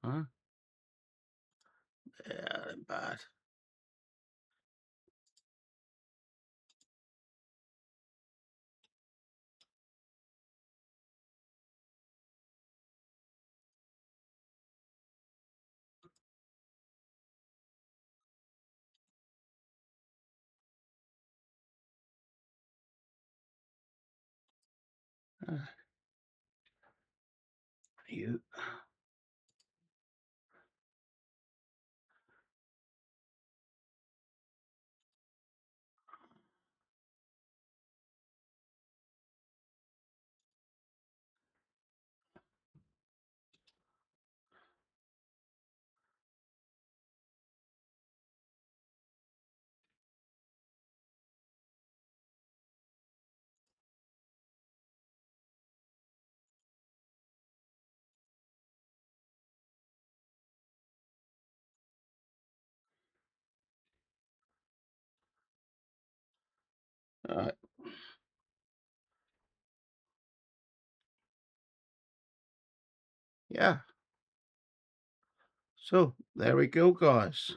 Huh? Yeah, that ain't bad. Uh, you. Right. Yeah. So there we go, guys.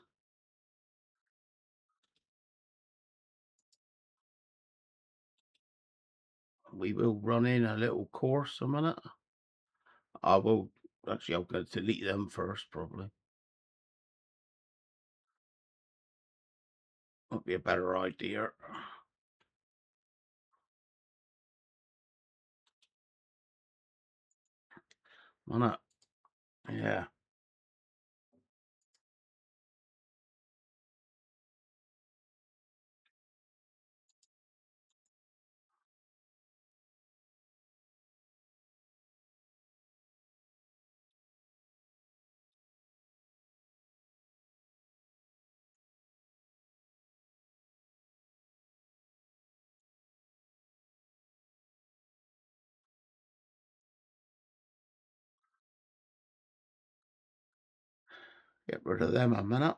We will run in a little course a minute. I will actually. I'm going to delete them first, probably. Might be a better idea. Why not? Yeah. Get rid of them a minute.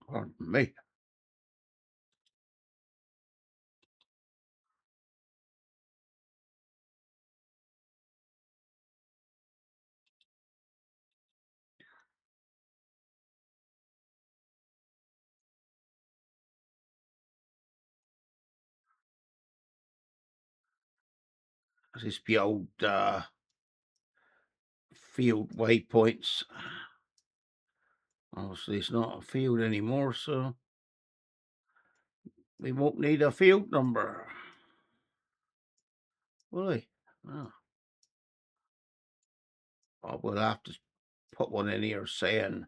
Pardon me. This be old field waypoints. Obviously, it's not a field anymore, so we won't need a field number, will we? Oh, well, we'll have to put one in here saying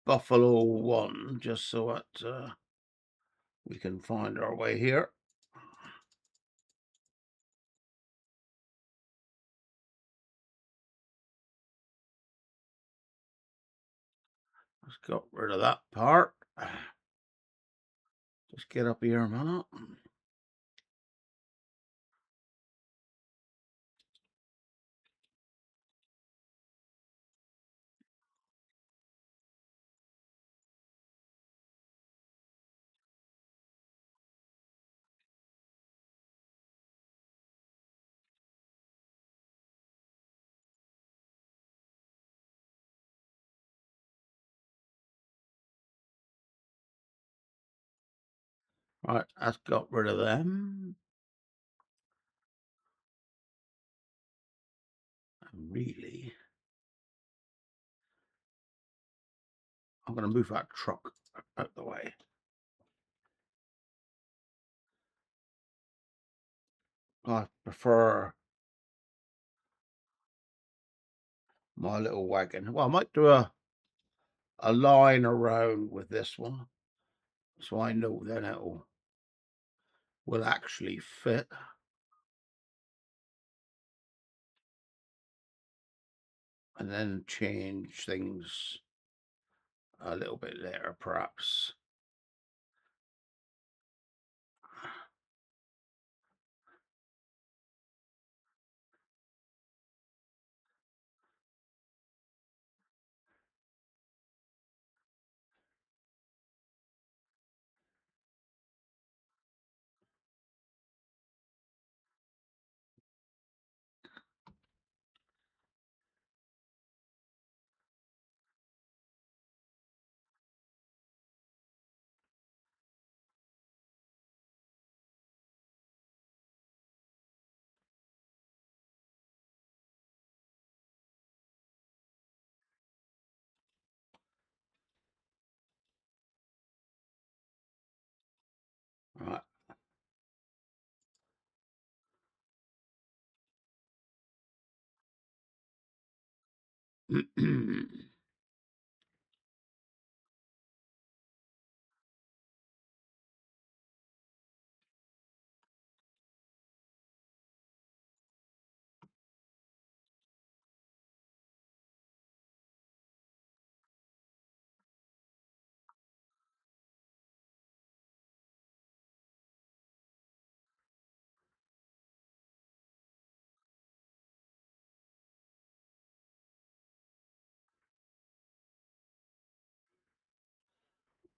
Buffalo 1, just so that we can find our way here. Let's get rid of that part. Just get up here a minute. Right, that's got rid of them. Really, I'm going to move that truck out the way. I prefer my little wagon. Well, I might do a line around with this one, so I know then it will actually fit. And then change things a little bit later, perhaps. Right.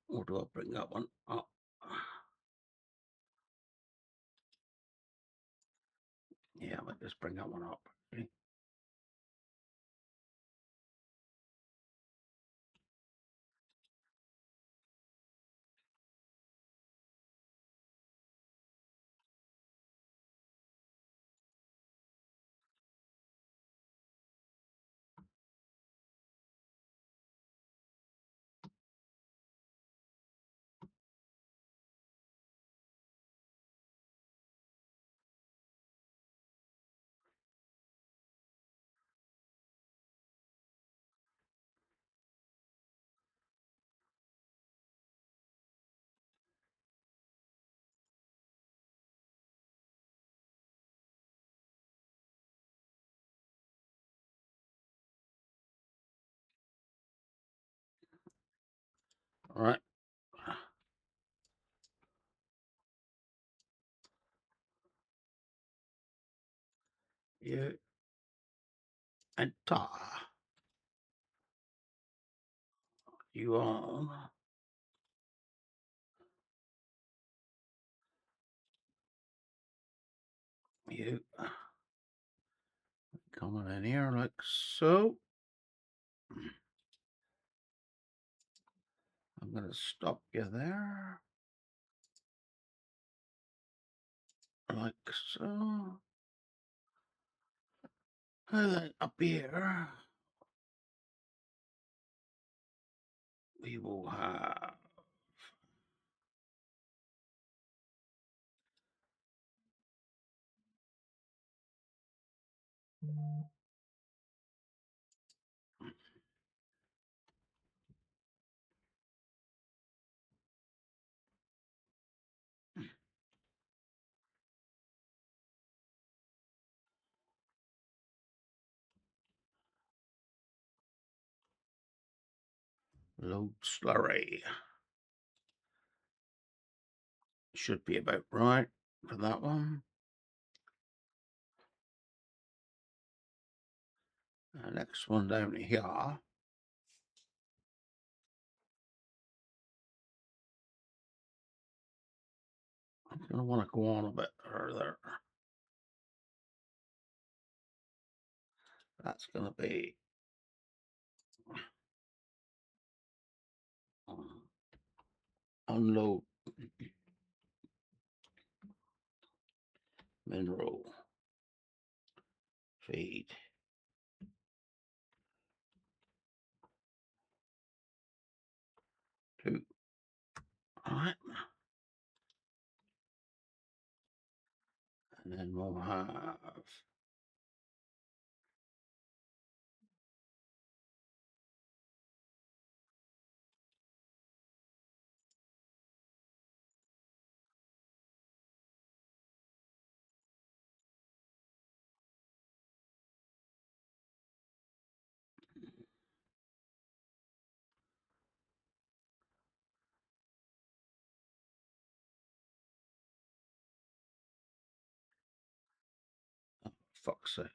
Or do I bring that one up? Yeah, I might just bring that one up. Okay. All right. You and ta. You on. You coming in here like so. I'm going to stop you there. like so. And then up here, we will have load slurry. Should be about right for that one. Next one down here. I'm going to want to go on a bit further. That's going to be unload mineral feed. Two. All right. And then we'll have fuck's sake.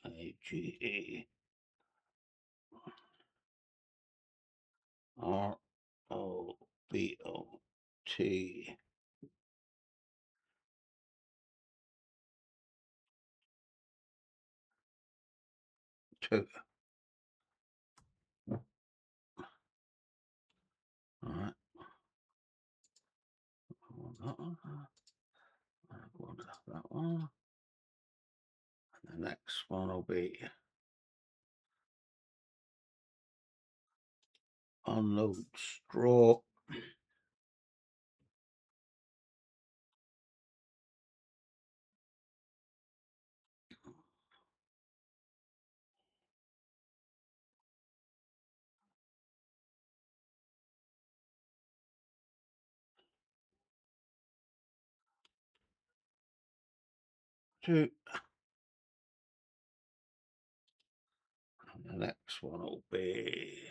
AGE ROBOT 2. All right. That one. Go on to that one. And the next one will be unload straw. Two. And the next one will be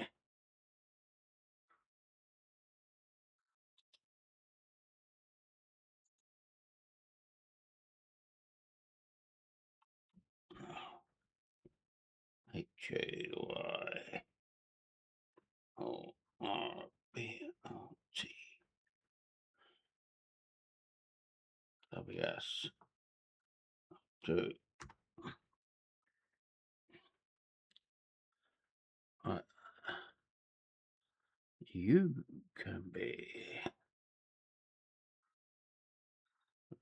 HAYORBOT WS 2. Right. You can be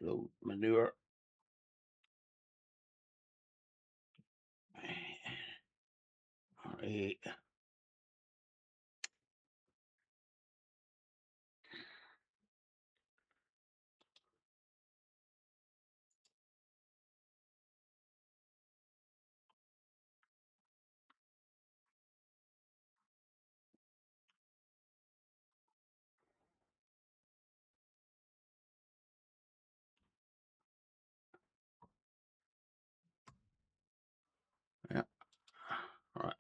load manure. R8. Yeah. All right.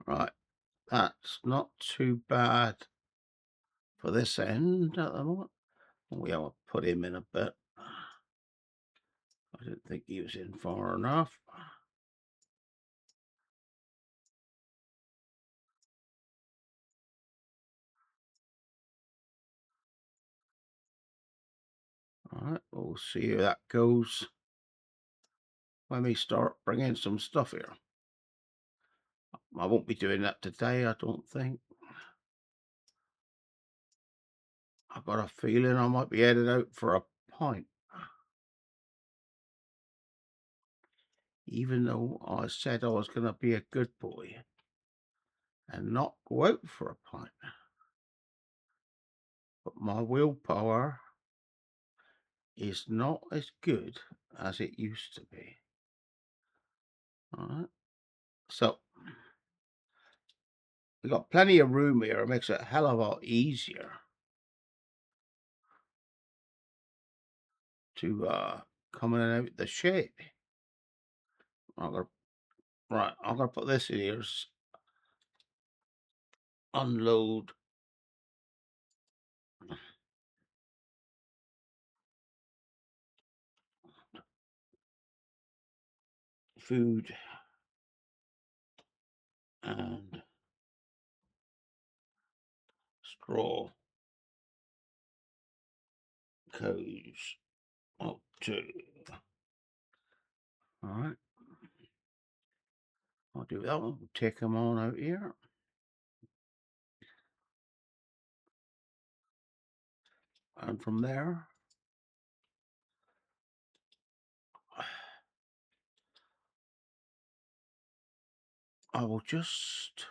Right, that's not too bad for this end at the moment. We will put him in a bit. I didn't think he was in far enough. All right, we'll see how that goes when we start bringing some stuff here. I won't be doing that today, I don't think. I've got a feeling I might be headed out for a pint, even though I said I was going to be a good boy and not go out for a pint. But my willpower is not as good as it used to be. All right, so we got plenty of room here. It makes it a hell of a lot easier to come in and out the shed. I'm gonna Right, I'm gonna put this in here. Unload food and straw goes up to. All right, I'll do that one. We'll take them on out here, and from there, I will just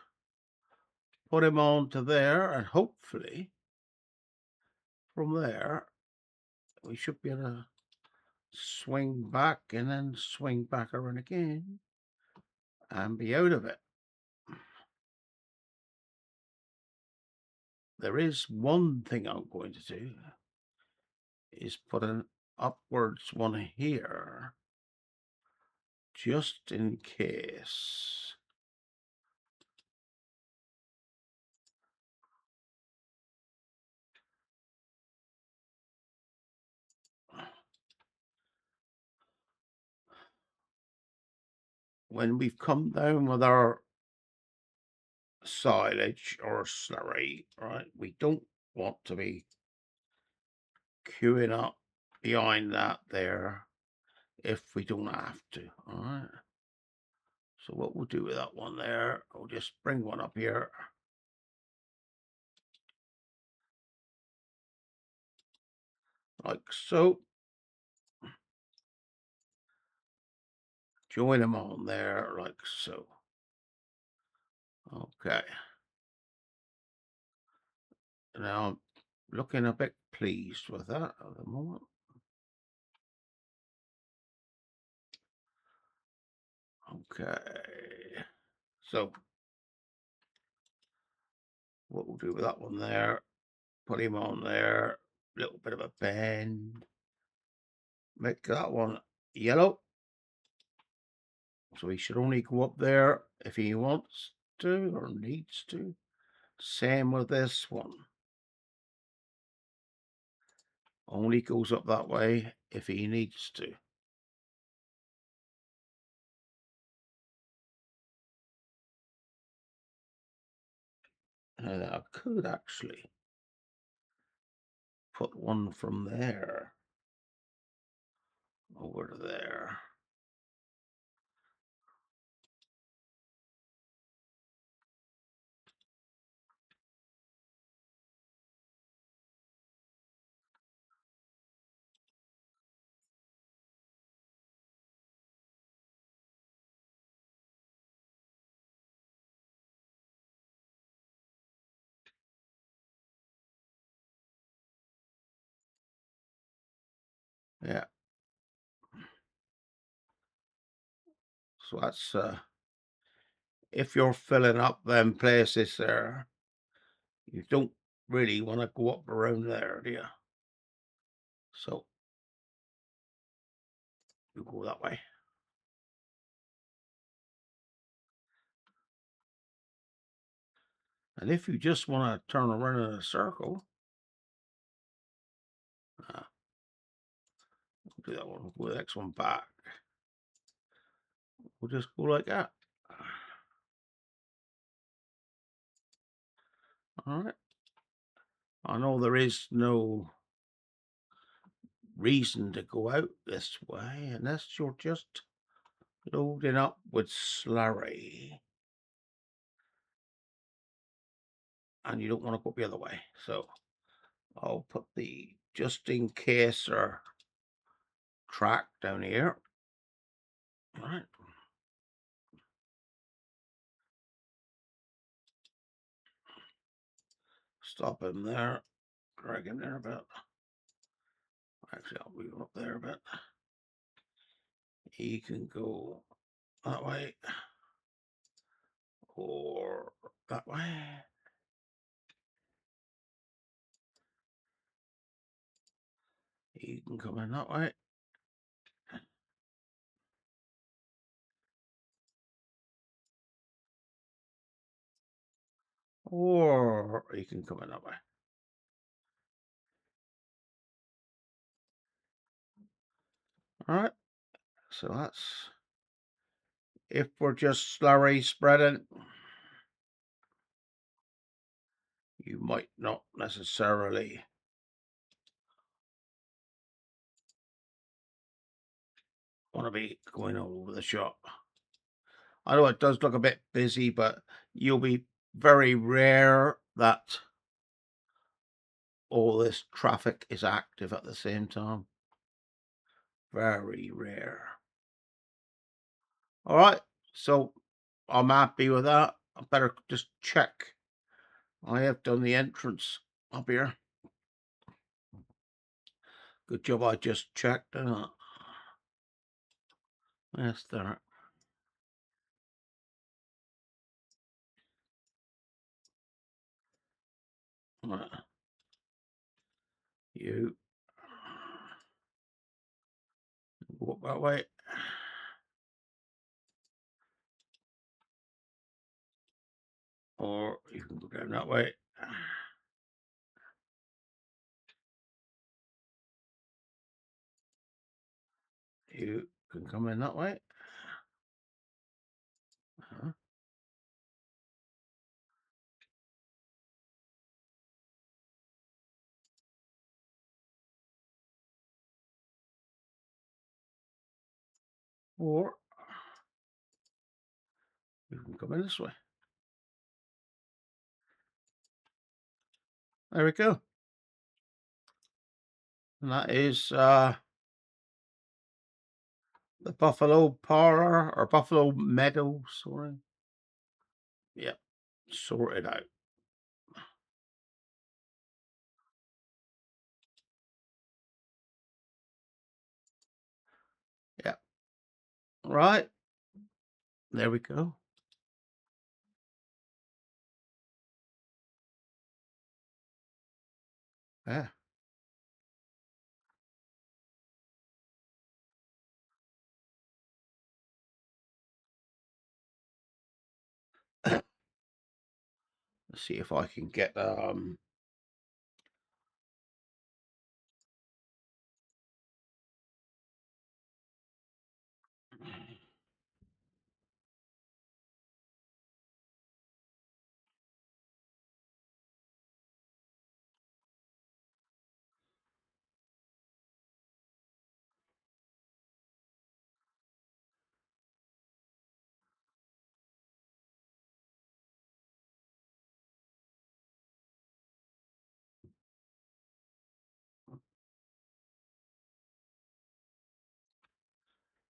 put him on to there, and hopefully, from there, we should be able to swing back and then swing back around again and be out of it. There is one thing I'm going to do is put an upwards one here just in case. When we've come down with our silage or slurry, right, we don't want to be queuing up behind that there if we don't have to. All right, so what we'll do with that one there, I'll just bring one up here like so. Join them on there like so. Okay, now I'm looking a bit pleased with that at the moment. Okay, so what we'll do with that one there, put him on there, little bit of a bend, make that one yellow. So he should only go up there if he wants to or needs to. Same with this one. Only goes up that way if he needs to. And I could actually put one from there over to there. Yeah. So that's if you're filling up them places there, you don't really want to go up around there, do you? So you go that way. And if you just want to turn around in a circle, do that one, with the next one back. We'll just go like that. All right. I know there is no reason to go out this way unless you're just loading up with slurry and you don't want to go the other way. So I'll put the just in case or track down here. All right. Stop him there. Drag him there a bit. Actually, I'll move him up there a bit. He can go that way or that way. He can come in that way. Or he can come in that way. All right. So that's if we're just slurry spreading. You might not necessarily want to be going all over the shop. I know it does look a bit busy, but you'll be very rare that all this traffic is active at the same time. Very rare. All right, so I'm happy with that. I better just check. I have done the entrance up here. Good job I just checked, didn't I? Yes, there. You go up that way. Or you can go down that way. You can come in that way. Or you can come in this way. There we go. And that is the Buffalo Parlor or Buffalo Meadow, sorry. Yep, sorted out. Yep. Right. There we go. Yeah. Let's see if I can get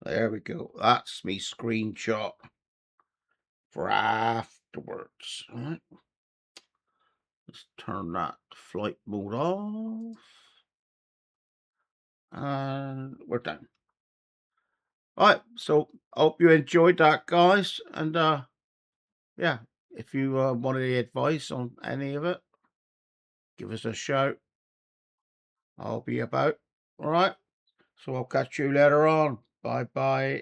there we go. That's me screenshot for afterwards. All right. Let's turn that flight mode off. And we're done. All right. So I hope you enjoyed that, guys. And yeah, if you want any advice on any of it, give us a shout. I'll be about. All right. So I'll catch you later on. Bye bye.